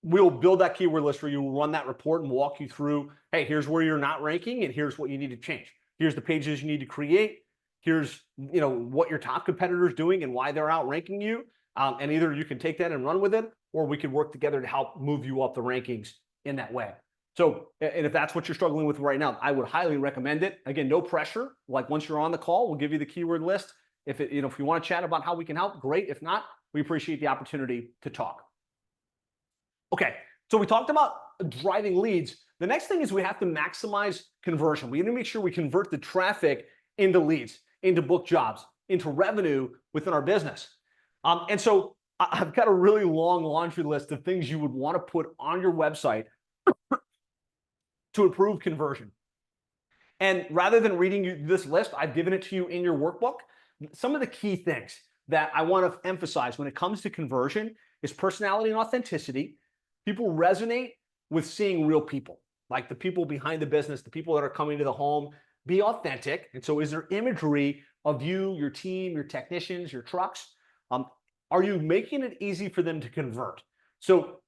we'll build that keyword list for you. We'll run that report and walk you through, hey, here's where you're not ranking and here's what you need to change. Here's the pages you need to create. Here's, you know, what your top competitor's doing and why they're outranking you. And either you can take that and run with it, or we can work together to help move you up the rankings in that way. So, and if that's what you're struggling with right now, I would highly recommend it. Again, no pressure. Like once you're on the call, we'll give you the keyword list. If you want to chat about how we can help, great. If not, we appreciate the opportunity to talk. Okay, so we talked about driving leads. The next thing is we have to maximize conversion. We need to make sure we convert the traffic into leads, into book jobs, into revenue within our business. And so I've got a really long laundry list of things you would want to put on your website to improve conversion. And rather than reading you this list, I've given it to you in your workbook. Some of the key things that I want to emphasize when it comes to conversion is personality and authenticity. People resonate with seeing real people, like the people behind the business, the people that are coming to the home. Be authentic. And so is there imagery of you, your team, your technicians, your trucks? Are you making it easy for them to convert? So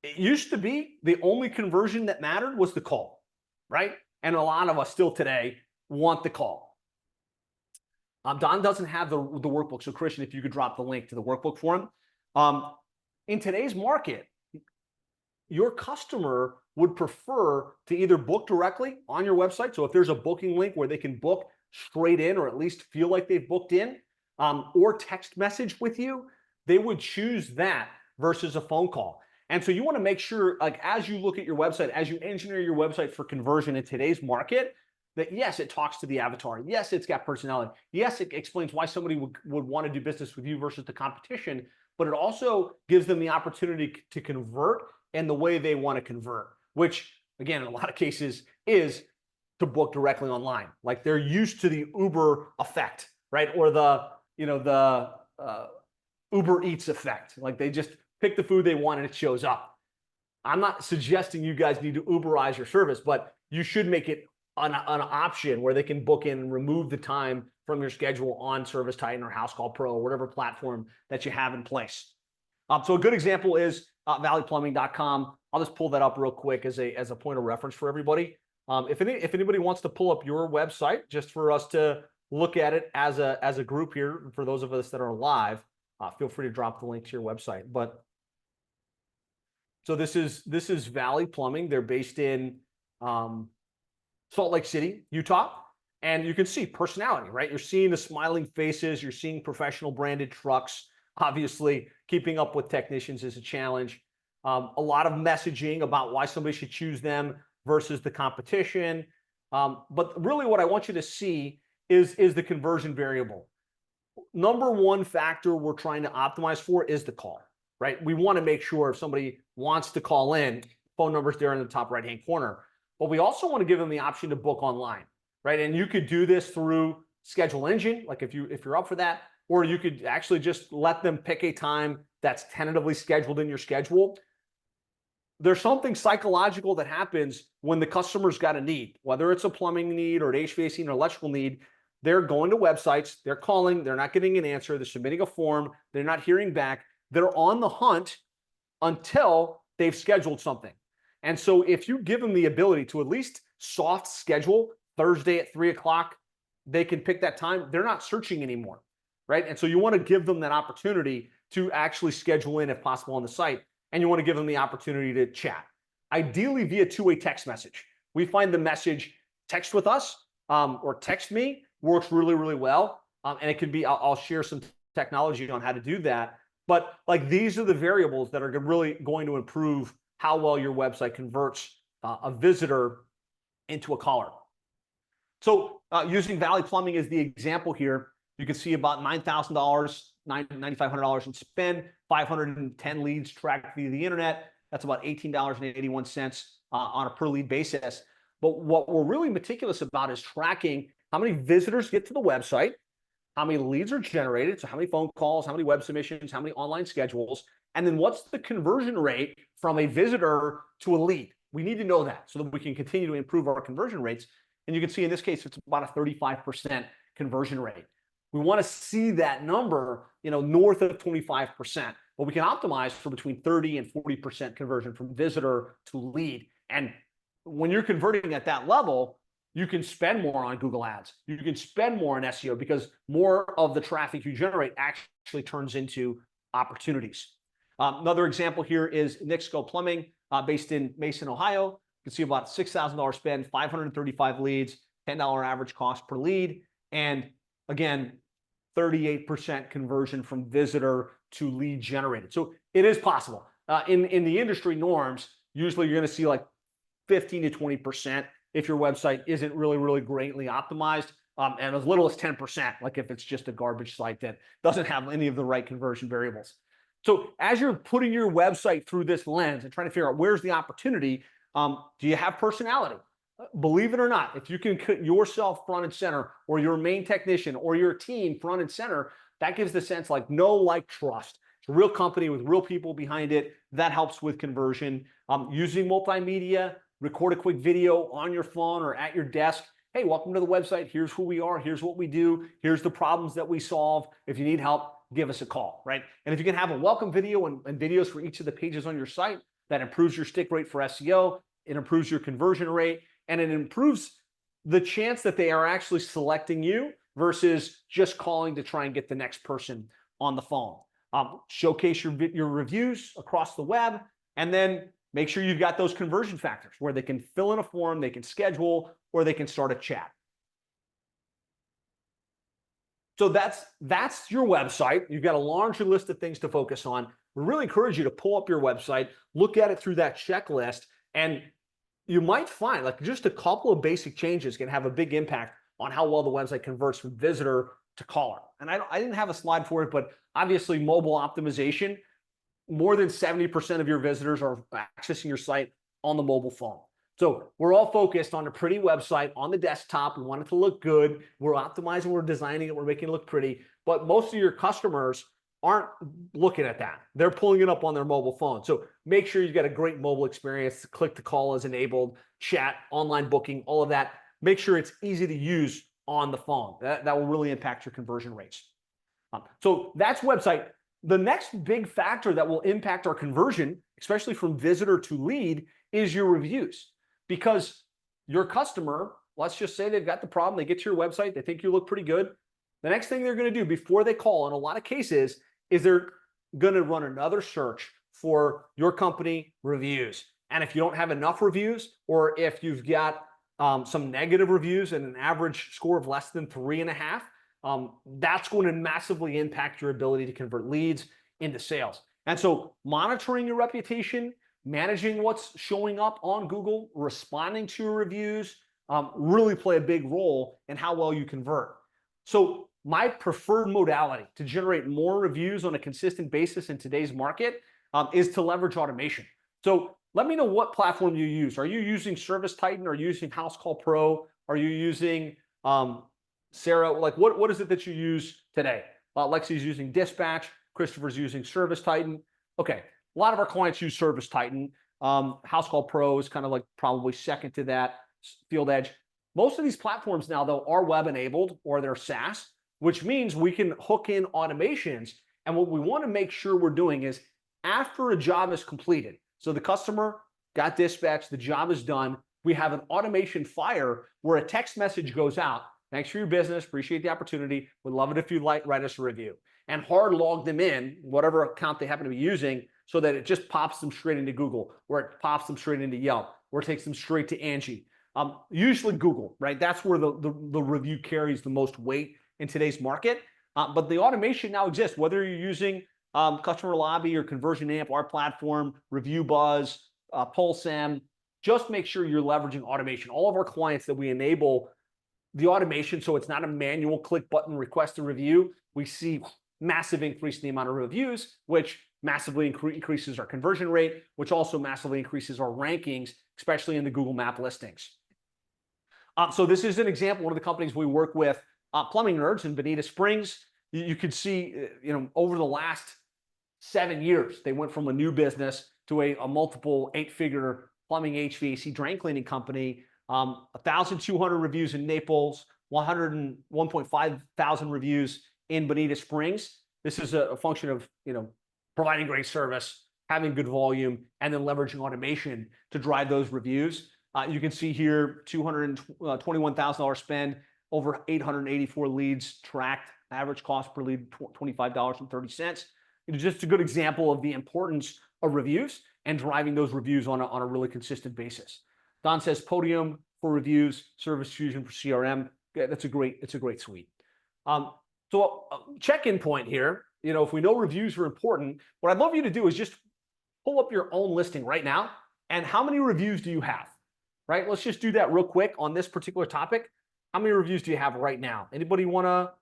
it used to be the only conversion that mattered was the call, right? And a lot of us still today want the call. Don doesn't have the workbook. So Christian, if you could drop the link to the workbook for him. In today's market, your customer would prefer to either book directly on your website. So if there's a booking link where they can book straight in, or at least feel like they've booked in, or text message with you, they would choose that versus a phone call. And so you want to make sure, like, as you look at your website, as you engineer your website for conversion in today's market, that yes, it talks to the avatar. Yes, it's got personality. Yes, it explains why somebody would want to do business with you versus the competition, but it also gives them the opportunity to convert and the way they want to convert, which again, in a lot of cases is to book directly online. Like they're used to the Uber effect, right? Or the, Uber Eats effect. Like they just pick the food they want and it shows up. I'm not suggesting you guys need to Uberize your service, but you should make it an option where they can book in and remove the time from your schedule on Service Titan or House Call Pro or whatever platform that you have in place. So a good example is valleyplumbing.com. I'll just pull that up real quick as a point of reference for everybody. If anybody wants to pull up your website just for us to look at it as a group here, for those of us that are live, feel free to drop the link to your website. But so this is Valley Plumbing. They're based in Salt Lake City, Utah. And you can see personality, right? You're seeing the smiling faces. You're seeing professional branded trucks. Obviously, keeping up with technicians is a challenge. A lot of messaging about why somebody should choose them versus the competition. But really what I want you to see is the conversion variable. Number one factor we're trying to optimize for is the call, right? We want to make sure if somebody wants to call in, phone number's there in the top right-hand corner. But we also want to give them the option to book online, right? And you could do this through Schedule Engine, like if you're up for that, or you could actually just let them pick a time that's tentatively scheduled in your schedule. There's something psychological that happens when the customer's got a need, whether it's a plumbing need or an HVAC or electrical need. They're going to websites, they're calling, they're not getting an answer, they're submitting a form, they're not hearing back. They're on the hunt until they've scheduled something. And so if you give them the ability to at least soft schedule Thursday at 3 o'clock, they can pick that time. They're not searching anymore, right? And so you want to give them that opportunity to actually schedule in if possible on the site. And you want to give them the opportunity to chat, ideally via two-way text message. We find the message text with us or text me works really, really well. And it can be, I'll share some technology on how to do that. But like these are the variables that are really going to improve how well your website converts a visitor into a caller. So using Valley Plumbing as the example here, you can see about $9,000, $9,500 in spend, 510 leads tracked via the internet. That's about $18.81 on a per lead basis. But what we're really meticulous about is tracking how many visitors get to the website, how many leads are generated, so how many phone calls, how many web submissions, how many online schedules, and then what's the conversion rate from a visitor to a lead. We need to know that so that we can continue to improve our conversion rates. And you can see in this case, it's about a 35% conversion rate. We want to see that number, north of 25%, but we can optimize for between 30 and 40% conversion from visitor to lead. And when you're converting at that level, you can spend more on Google Ads. You can spend more on SEO because more of the traffic you generate actually turns into opportunities. Another example here is Electrical Plumbing, based in Mason, Ohio. You can see about $6,000 spend, 535 leads, $10 average cost per lead. And again, 38% conversion from visitor to lead generated. So it is possible. In the industry norms, usually you're going to see like 15 to 20% if your website isn't really, really greatly optimized, and as little as 10%, like if it's just a garbage site that doesn't have any of the right conversion variables. So as you're putting your website through this lens and trying to figure out where's the opportunity, do you have personality? Believe it or not, if you can put yourself front and center, or your main technician or your team front and center, that gives the sense like know, like, trust. It's a real company with real people behind it. That helps with conversion. Using multimedia, record a quick video on your phone or at your desk. Hey, welcome to the website. Here's who we are. Here's what we do. Here's the problems that we solve. If you need help, give us a call, right? And if you can have a welcome video and videos for each of the pages on your site, that improves your stick rate for SEO. It improves your conversion rate, and it improves the chance that they are actually selecting you versus just calling to try and get the next person on the phone. Showcase your reviews across the web, and then make sure you've got those conversion factors where they can fill in a form, they can schedule, or they can start a chat. So that's your website. You've got a laundry list of things to focus on. We really encourage you to pull up your website, look at it through that checklist, and you might find like just a couple of basic changes can have a big impact on how well the website converts from visitor to caller. And I didn't have a slide for it, but obviously mobile optimization, more than 70% of your visitors are accessing your site on the mobile phone. So we're all focused on a pretty website on the desktop. We want it to look good. We're optimizing, we're designing it, we're making it look pretty. But most of your customers aren't looking at that. They're pulling it up on their mobile phone. So make sure you've got a great mobile experience. Click to call is enabled, chat, online booking, all of that. Make sure it's easy to use on the phone. That will really impact your conversion rates. So that's website. The next big factor that will impact our conversion, especially from visitor to lead, is your reviews. Because your customer, let's just say they've got the problem, they get to your website, they think you look pretty good. The next thing they're going to do before they call, in a lot of cases, is they're going to run another search for your company reviews. And if you don't have enough reviews, or if you've got some negative reviews and an average score of less than 3.5, that's going to massively impact your ability to convert leads into sales. And so monitoring your reputation, managing what's showing up on Google, responding to your reviews, really play a big role in how well you convert. So my preferred modality to generate more reviews on a consistent basis in today's market is to leverage automation. So let me know what platform you use. Are you using Service Titan? Are you using House Call Pro? Are you using Sarah? Like what is it that you use today? Lexi's using Dispatch. Christopher's using Service Titan. Okay, a lot of our clients use Service Titan. House Call Pro is kind of like probably second to that. Field Edge. Most of these platforms now, though, are web enabled or they're SaaS, which means we can hook in automations. And what we want to make sure we're doing is after a job is completed, so the customer got dispatched, the job is done, we have an automation fire where a text message goes out. Thanks for your business. Appreciate the opportunity. Would love it if you'd write us a review. And hard log them in, whatever account they happen to be using, so that it just pops them straight into Google, or it pops them straight into Yelp, or it takes them straight to Angie. Usually Google, right? That's where the review carries the most weight in today's market. But the automation now exists, whether you're using Customer Lobby or Conversion Amp, our platform, Review Buzz, PulseM. Just make sure you're leveraging automation. All of our clients that we enable the automation, so it's not a manual click button, request a review, we see massive increase in the amount of reviews, which massively increases our conversion rate, which also massively increases our rankings, especially in the Google Map listings. So this is an example. One of the companies we work with, Plumbing Nerds in Bonita Springs. You could see, over the last 7 years, they went from a new business to a multiple 8-figure plumbing HVAC drain cleaning company. 1,200 reviews in Naples, 1.5 thousand reviews in Bonita Springs. This is a function of providing great service, having good volume, and then leveraging automation to drive those reviews. You can see here $221,000 spend, over 884 leads tracked, average cost per lead $25.30. Just a good example of the importance of reviews and driving those reviews on a really consistent basis. Don says Podium for reviews, Service Fusion for CRM. Yeah, it's a great suite. So check-in point here. If we know reviews are important, what I'd love you to do is just pull up your own listing right now. And how many reviews do you have? Right? Let's just do that real quick on this particular topic. How many reviews do you have right now? Anybody want to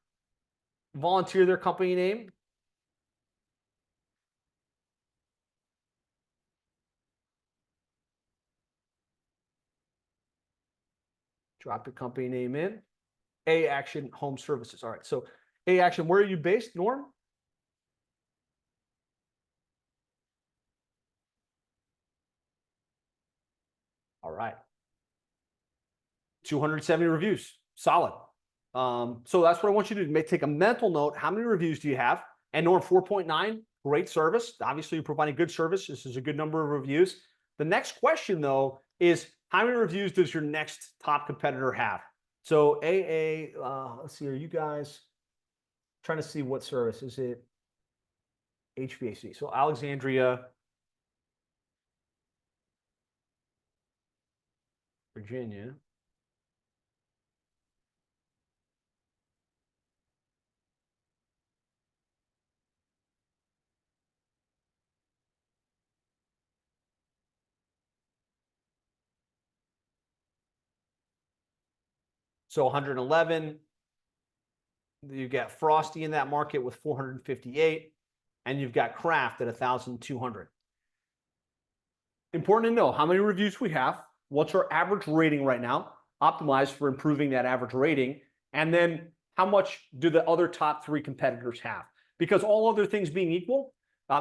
volunteer their company name? Drop your company name in. A Action Home Services. All right. So A Action, where are you based, Norm? All right. 270 reviews. Solid. So that's what I want you to do. Take a mental note. How many reviews do you have? And Norm, 4.9, great service. Obviously, you're providing good service. This is a good number of reviews. The next question, though, is how many reviews does your next top competitor have? So let's see, are you guys trying to see what service? Is it HVAC? So Alexandria, Virginia. So 111. You got Frosty in that market with 458, and you've got Kraft at 1,200. Important to know how many reviews we have, what's our average rating right now, optimized for improving that average rating, and then how much do the other top 3 competitors have? Because all other things being equal,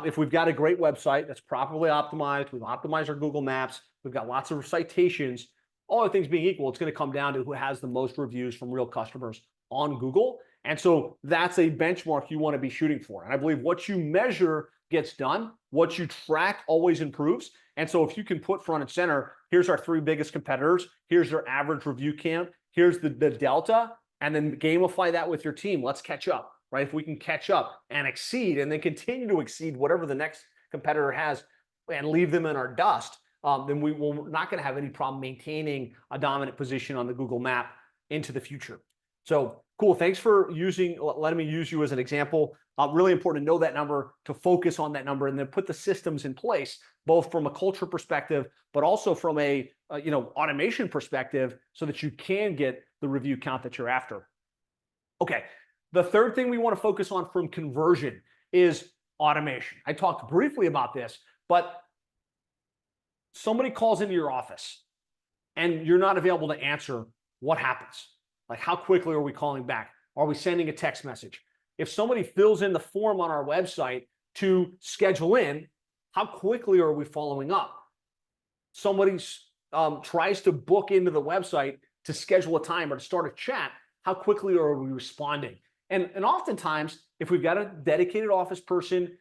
if we've got a great website that's properly optimized, we've optimized our Google Maps, we've got lots of citations, all other things being equal, it's going to come down to who has the most reviews from real customers on Google. And so that's a benchmark you want to be shooting for. And I believe what you measure gets done, what you track always improves. And so if you can put front and center, here's our 3 biggest competitors, here's their average review count, here's the delta, and then gamify that with your team. Let's catch up, right? If we can catch up and exceed and then continue to exceed whatever the next competitor has and leave them in our dust, then we're not going to have any problem maintaining a dominant position on the Google map into the future. So cool. Thanks for letting me use you as an example. Really important to know that number, to focus on that number, and then put the systems in place, both from a culture perspective, but also from a automation perspective, so that you can get the review count that you're after. Okay. The third thing we want to focus on from conversion is automation. I talked briefly about this, but somebody calls into your office and you're not available to answer. What happens? Like, how quickly are we calling back? Are we sending a text message? If somebody fills in the form on our website to schedule in, how quickly are we following up? Somebody tries to book into the website to schedule a time or to start a chat, how quickly are we responding? And oftentimes, if we've got a dedicated office person,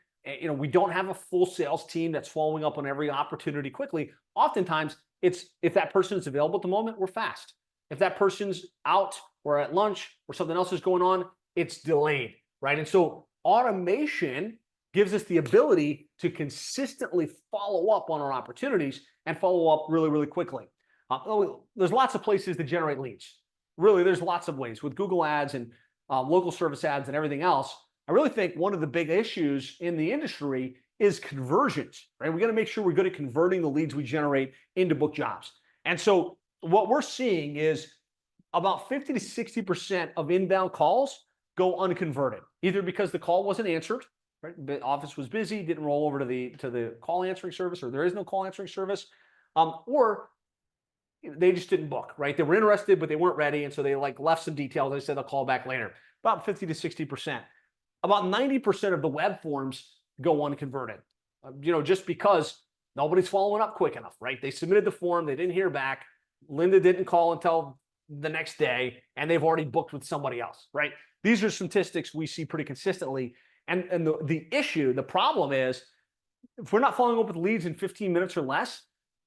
we don't have a full sales team that's following up on every opportunity quickly. Oftentimes, it's if that person is available at the moment, we're fast. If that person's out or at lunch or something else is going on, it's delayed, right? And so automation gives us the ability to consistently follow up on our opportunities and follow up really, really quickly. There's lots of places to generate leads. Really, there's lots of ways with Google ads and local service ads and everything else. I really think one of the big issues in the industry is conversions, right? We got to make sure we're good at converting the leads we generate into book jobs. And so what we're seeing is about 50 to 60% of inbound calls go unconverted, either because the call wasn't answered, right? The office was busy, didn't roll over to the call answering service, or there is no call answering service, or they just didn't book, right? They were interested, but they weren't ready, and so they left some details. They said they'll call back later. About 50 to 60%. About 90% of the web forms go unconverted, just because nobody's following up quick enough, right? They submitted the form, they didn't hear back. Linda didn't call until the next day, and they've already booked with somebody else, right? These are statistics we see pretty consistently. And the problem is, if we're not following up with leads in 15 minutes or less,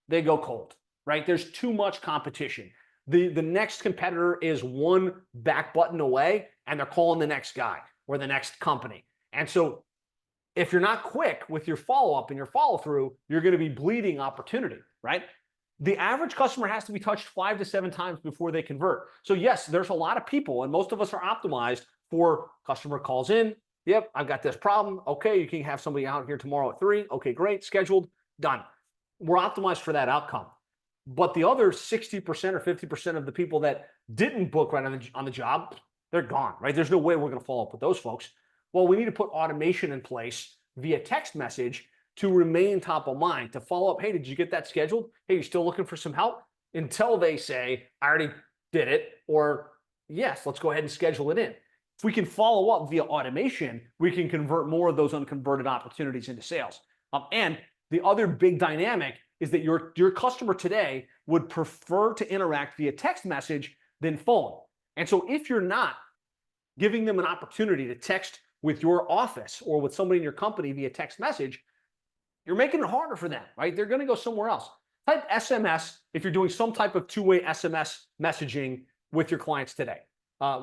they go cold, right? There's too much competition. The next competitor is one back button away, and they're calling the next guy or the next company. And so if you're not quick with your follow-up and your follow-through, you're going to be bleeding opportunity, right? The average customer has to be touched 5 to 7 times before they convert. So yes, there's a lot of people, and most of us are optimized for customer calls in. Yep, I've got this problem. Okay, you can have somebody out here tomorrow at 3. Okay, great, scheduled, done. We're optimized for that outcome. But the other 60% or 50% of the people that didn't book right on the job, they're gone, right? There's no way we're going to follow up with those folks. Well, we need to put automation in place via text message to remain top of mind, to follow up. Hey, did you get that scheduled? Hey, you still looking for some help? Until they say, I already did it, or yes, let's go ahead and schedule it in. If we can follow up via automation, we can convert more of those unconverted opportunities into sales. And the other big dynamic is that your customer today would prefer to interact via text message than phone. And so if you're not giving them an opportunity to text with your office or with somebody in your company via text message, you're making it harder for them, right? They're going to go somewhere else. Type SMS if you're doing some type of two-way SMS messaging with your clients today,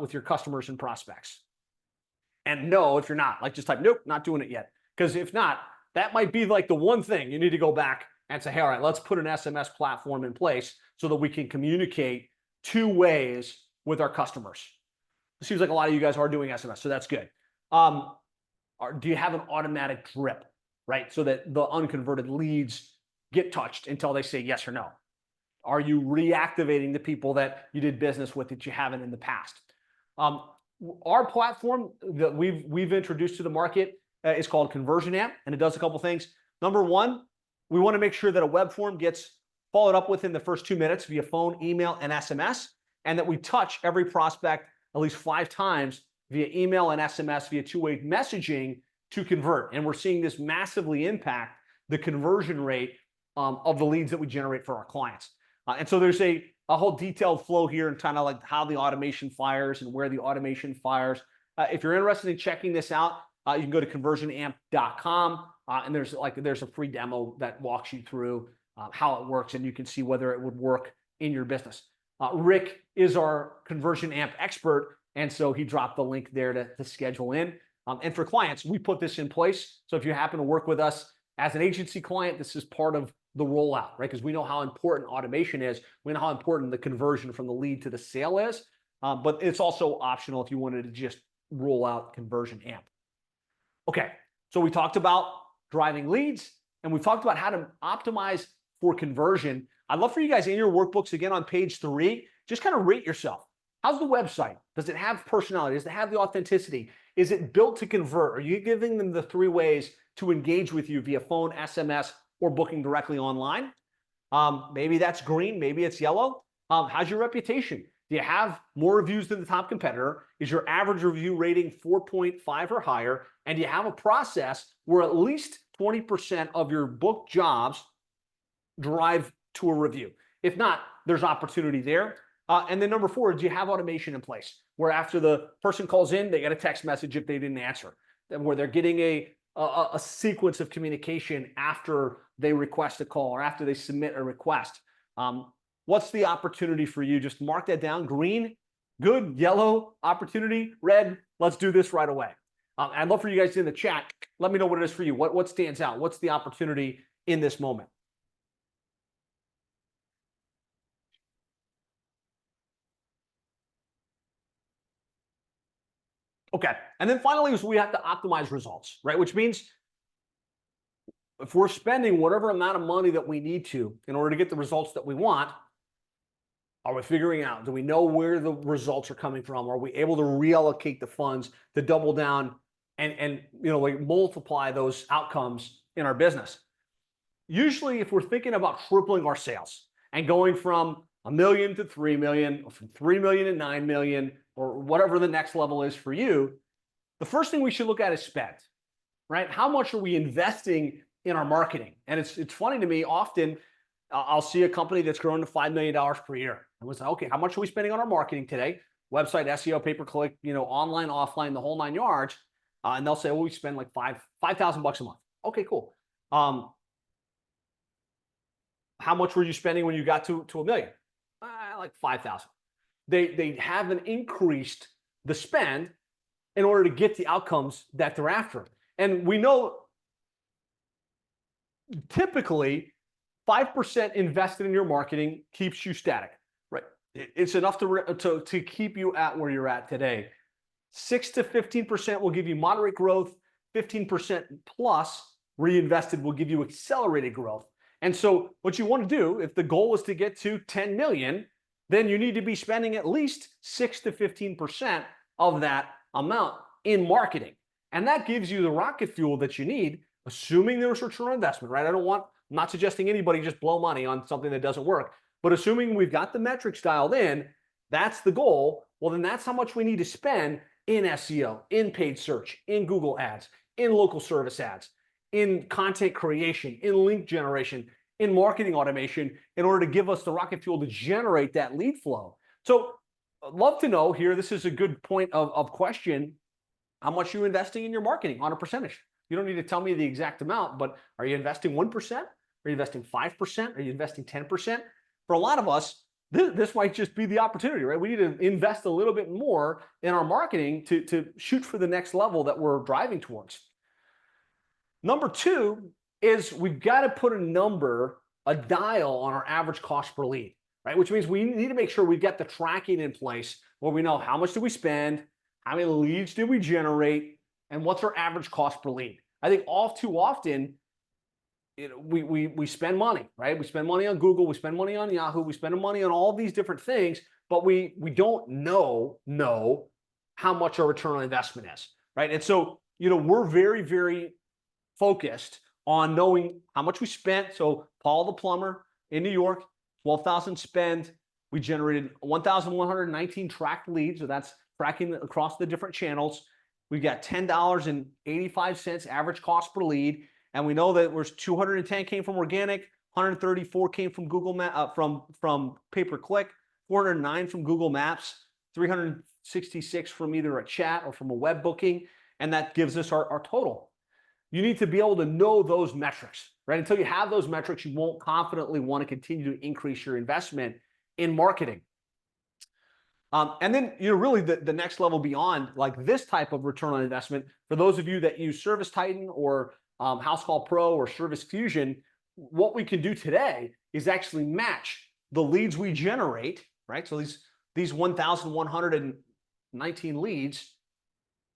with your customers and prospects. And no, if you're not, just type, nope, not doing it yet. Because if not, that might be the one thing you need to go back and say, hey, all right, let's put an SMS platform in place so that we can communicate 2 ways with our customers. It seems like a lot of you guys are doing SMS, so that's good. Do you have an automatic drip, right? So that the unconverted leads get touched until they say yes or no. Are you reactivating the people that you did business with that you haven't in the past? Our platform that we've introduced to the market is called Conversion Amp, and it does a couple things. Number one, we want to make sure that a web form gets followed up within the first 2 minutes via phone, email, and SMS, and that we touch every prospect at least 5 times via email and SMS via two-way messaging to convert. And we're seeing this massively impact the conversion rate of the leads that we generate for our clients. And so there's a whole detailed flow here and kind of like how the automation fires and where the automation fires. If you're interested in checking this out, you can go to conversionamp.com and there's a free demo that walks you through how it works, and you can see whether it would work in your business. Rick is our Conversion Amp expert, and so he dropped the link there to schedule in. And for clients, we put this in place. So if you happen to work with us as an agency client, this is part of the rollout, right? Because we know how important automation is. We know how important the conversion from the lead to the sale is. But it's also optional if you wanted to just roll out Conversion Amp. Okay, so we talked about driving leads, and we talked about how to optimize for conversion. I'd love for you guys in your workbooks, again on page 3, just kind of rate yourself. How's the website? Does it have personality? Does it have the authenticity? Is it built to convert? Are you giving them the 3 ways to engage with you via phone, SMS, or booking directly online? Maybe that's green, maybe it's yellow. How's your reputation? Do you have more reviews than the top competitor? Is your average review rating 4.5 or higher? And do you have a process where at least 20% of your booked jobs drive to a review? If not, there's opportunity there. And then number 4, do you have automation in place where after the person calls in, they get a text message if they didn't answer, and where they're getting a sequence of communication after they request a call or after they submit a request? What's the opportunity for you? Just mark that down. Green, good. Yellow, opportunity. Red, let's do this right away. I'd love for you guys in the chat. Let me know what it is for you. What stands out? What's the opportunity in this moment? Okay, and then finally, we have to optimize results, right? Which means if we're spending whatever amount of money that we need to in order to get the results that we want, are we figuring out, do we know where the results are coming from? Are we able to reallocate the funds to double down and like multiply those outcomes in our business? Usually, if we're thinking about tripling our sales and going from $1 million to 3 million, or from 3 million to 9 million, or whatever the next level is for you, the first thing we should look at is spend, right? How much are we investing in our marketing? And it's funny to me, often I'll see a company that's growing to $5 million per year. And we'll say, okay, how much are we spending on our marketing today? Website, SEO, pay-per-click, online, offline, the whole 9 yards. And they'll say, well, we spend like $5,000 a month. Okay, cool. How much were you spending when you got to $1 million? Like 5,000. They haven't increased the spend in order to get the outcomes that they're after. And we know typically 5% invested in your marketing keeps you static, right? It's enough to keep you at where you're at today. 6 to 15% will give you moderate growth. 15% plus reinvested will give you accelerated growth. And so what you want to do, if the goal is to get to 10 million, then you need to be spending at least 6 to 15% of that amount in marketing. And that gives you the rocket fuel that you need, assuming there's return on investment, right? I'm not suggesting anybody just blow money on something that doesn't work, but assuming we've got the metrics dialed in, that's the goal. Well, then that's how much we need to spend in SEO, in paid search, in Google ads, in local service ads, in content creation, in link generation, in marketing automation, in order to give us the rocket fuel to generate that lead flow. So I'd love to know here, this is a good point of question, how much are you investing in your marketing on a percentage? You don't need to tell me the exact amount, but are you investing 1%? Are you investing 5%? Are you investing 10%? For a lot of us, this might just be the opportunity, right? We need to invest a little bit more in our marketing to shoot for the next level that we're driving towards. Number 2 is we've got to put a number, a dial on our average cost per lead, right? Which means we need to make sure we've got the tracking in place where we know how much did we spend, how many leads did we generate, and what's our average cost per lead. I think all too often, we spend money, right? We spend money on Google, we spend money on Yahoo, we spend money on all these different things, but we don't know how much our return on investment is, right? And so, we're very, very focused on knowing how much we spent. So Paul the plumber in New York, 12,000 spend. We generated 1,119 tracked leads. So that's tracking across the different channels. We got $10.85 average cost per lead. And we know that there's 210 came from organic, 134 came from Google from pay-per-click, 409 from Google Maps, 366 from either a chat or from a web booking. And that gives us our total. You need to be able to know those metrics, right? Until you have those metrics, you won't confidently want to continue to increase your investment in marketing. And then, really the next level beyond like this type of return on investment, for those of you that use Service Titan or House Call Pro or Service Fusion, what we can do today is actually match the leads we generate, right? So these 1,119 leads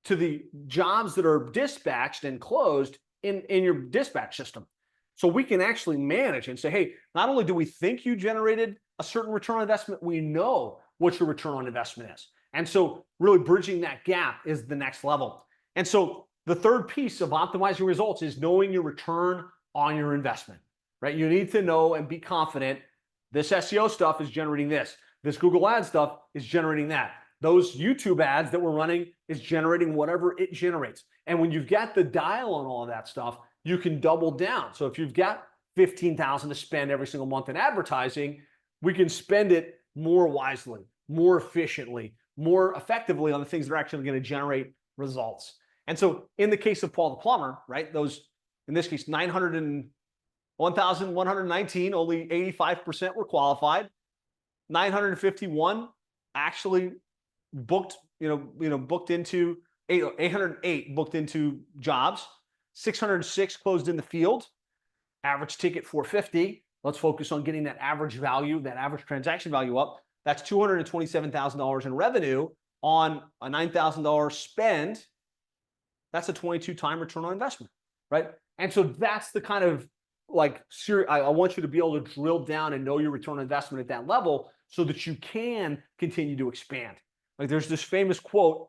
to the jobs that are dispatched and closed in your dispatch system. So we can actually manage and say, hey, not only do we think you generated a certain return on investment, we know what your return on investment is. And so really bridging that gap is the next level. And so the third piece of optimizing results is knowing your return on your investment, right? You need to know and be confident this SEO stuff is generating this. This Google ad stuff is generating that. Those YouTube ads that we're running is generating whatever it generates. And when you've got the dial on all of that stuff, you can double down. So if you've got $15,000 to spend every single month in advertising, we can spend it more wisely, more efficiently, more effectively on the things that are actually going to generate results. And so in the case of Paul the plumber, right, those, in this case, 1,119, only 85% were qualified. 951 actually booked, booked into 808 booked into jobs. 606 closed in the field. Average ticket 450. Let's focus on getting that average value, that average transaction value up. That's $227,000 in revenue on a $9,000 spend. That's a 22-time return on investment, right? And so that's the kind of I want you to be able to drill down and know your return on investment at that level so that you can continue to expand. Like there's this famous quote,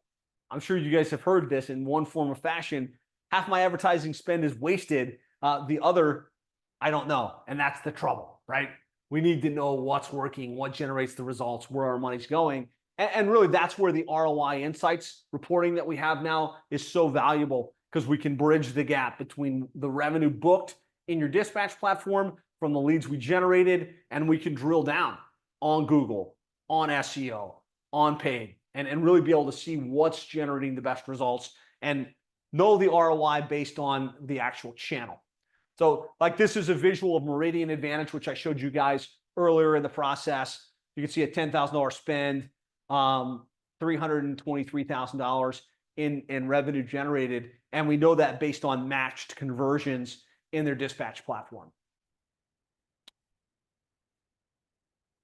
I'm sure you guys have heard this in one form or fashion, half my advertising spend is wasted, the other, I don't know. And that's the trouble, right? We need to know what's working, what generates the results, where our money's going. And really that's where the ROI insights reporting that we have now is so valuable because we can bridge the gap between the revenue booked in your dispatch platform from the leads we generated, and we can drill down on Google, on SEO, on paid, and really be able to see what's generating the best results and know the ROI based on the actual channel. So like this is a visual of Meridian Advantage, which I showed you guys earlier in the process. You can see a $10,000 spend, $323,000 in revenue generated. And we know that based on matched conversions in their dispatch platform.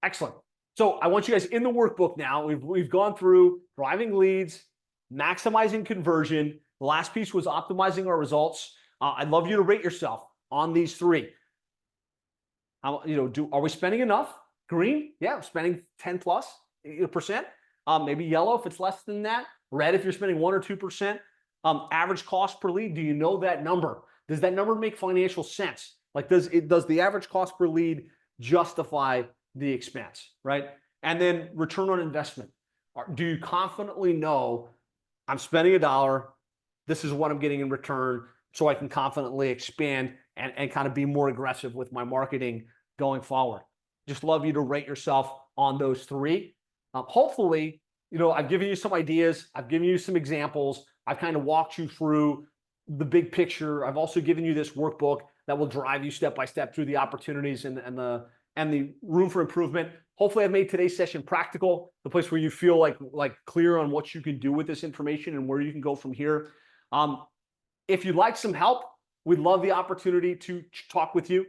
Excellent. So I want you guys in the workbook now. We've gone through driving leads, maximizing conversion. The last piece was optimizing our results. I'd love you to rate yourself on these three. Are we spending enough? Green, yeah, we're spending 10+%. Maybe yellow if it's less than that. Red if you're spending 1 or 2%. Average cost per lead. Do you know that number? Does that number make financial sense? Like does the average cost per lead justify the expense, right? And then return on investment. Do you confidently know I'm spending $1, this is what I'm getting in return, so I can confidently expand and kind of be more aggressive with my marketing going forward? Just love you to rate yourself on those three. Hopefully, I've given you some ideas. I've given you some examples. I've kind of walked you through the big picture. I've also given you this workbook that will drive you step by step through the opportunities and the room for improvement. Hopefully I've made today's session practical, the place where you feel like clear on what you can do with this information and where you can go from here. If you'd like some help, we'd love the opportunity to talk with you.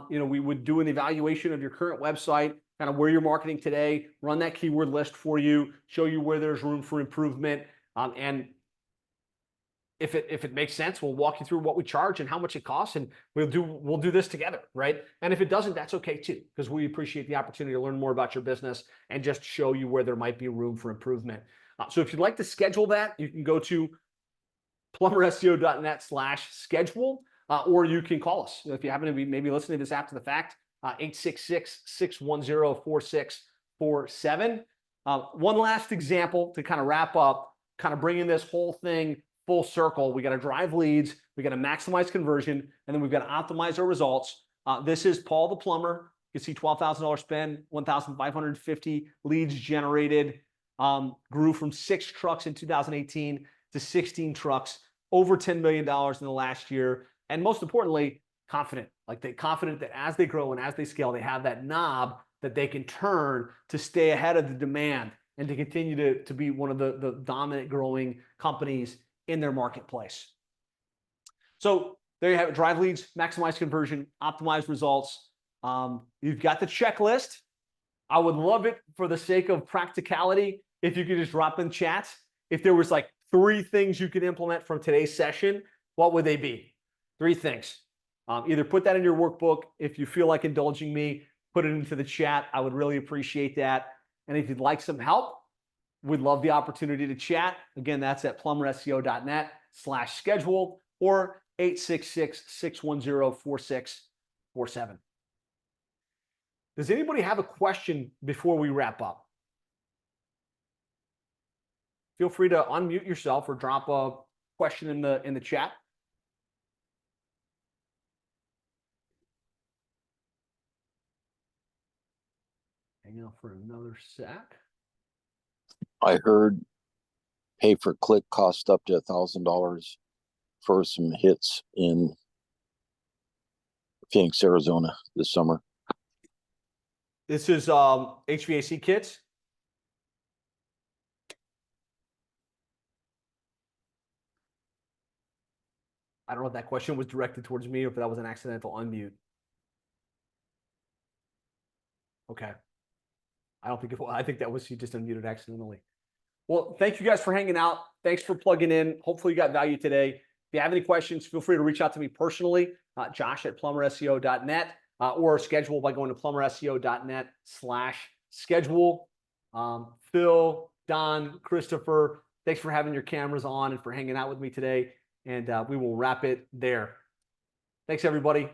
We would do an evaluation of your current website, kind of where you're marketing today, run that keyword list for you, show you where there's room for improvement, and if it makes sense, we'll walk you through what we charge and how much it costs, and we'll do this together, right? And if it doesn't, that's okay too, because we appreciate the opportunity to learn more about your business and just show you where there might be room for improvement. So if you'd like to schedule that, you can go to plumberseo.net/schedule, or you can call us. If you happen to be maybe listening to this after the fact, 866-610-4647. One last example to kind of wrap up, kind of bringing this whole thing full circle. We got to drive leads, we got to maximize conversion, and then we've got to optimize our results. This is Paul the plumber. You can see $12,000 spend, 1,550 leads generated, grew from 6 trucks in 2018 to 16 trucks, over $10 million in the last year. And most importantly, confident. Like they're confident that as they grow and as they scale, they have that knob that they can turn to stay ahead of the demand and to continue to be one of the dominant growing companies in their marketplace. So there you have it. Drive leads, maximize conversion, optimize results. You've got the checklist. I would love it, for the sake of practicality, if you could just drop in chat. If there was like 3 things you could implement from today's session, what would they be? 3 things. Either put that in your workbook. If you feel like indulging me, put it into the chat. I would really appreciate that. And if you'd like some help, we'd love the opportunity to chat. Again, that's at plumberseo.net/schedule or 866-610-4647. Does anybody have a question before we wrap up? Feel free to unmute yourself or drop a question in the chat. Hang out for another sec. I heard pay-per-click cost up to $1,000 for some hits in Phoenix, Arizona this summer. This is HVAC kits. I don't know if that question was directed towards me or if that was an accidental unmute. Okay. I don't think it was. I think that was, you just unmuted accidentally. Well, thank you guys for hanging out. Thanks for plugging in. Hopefully you got value today. If you have any questions, feel free to reach out to me personally, josh@plumberseo.net, or schedule by going to plumberseo.net/schedule. Phil, Don, Christopher, thanks for having your cameras on and for hanging out with me today. And we will wrap it there. Thanks, everybody.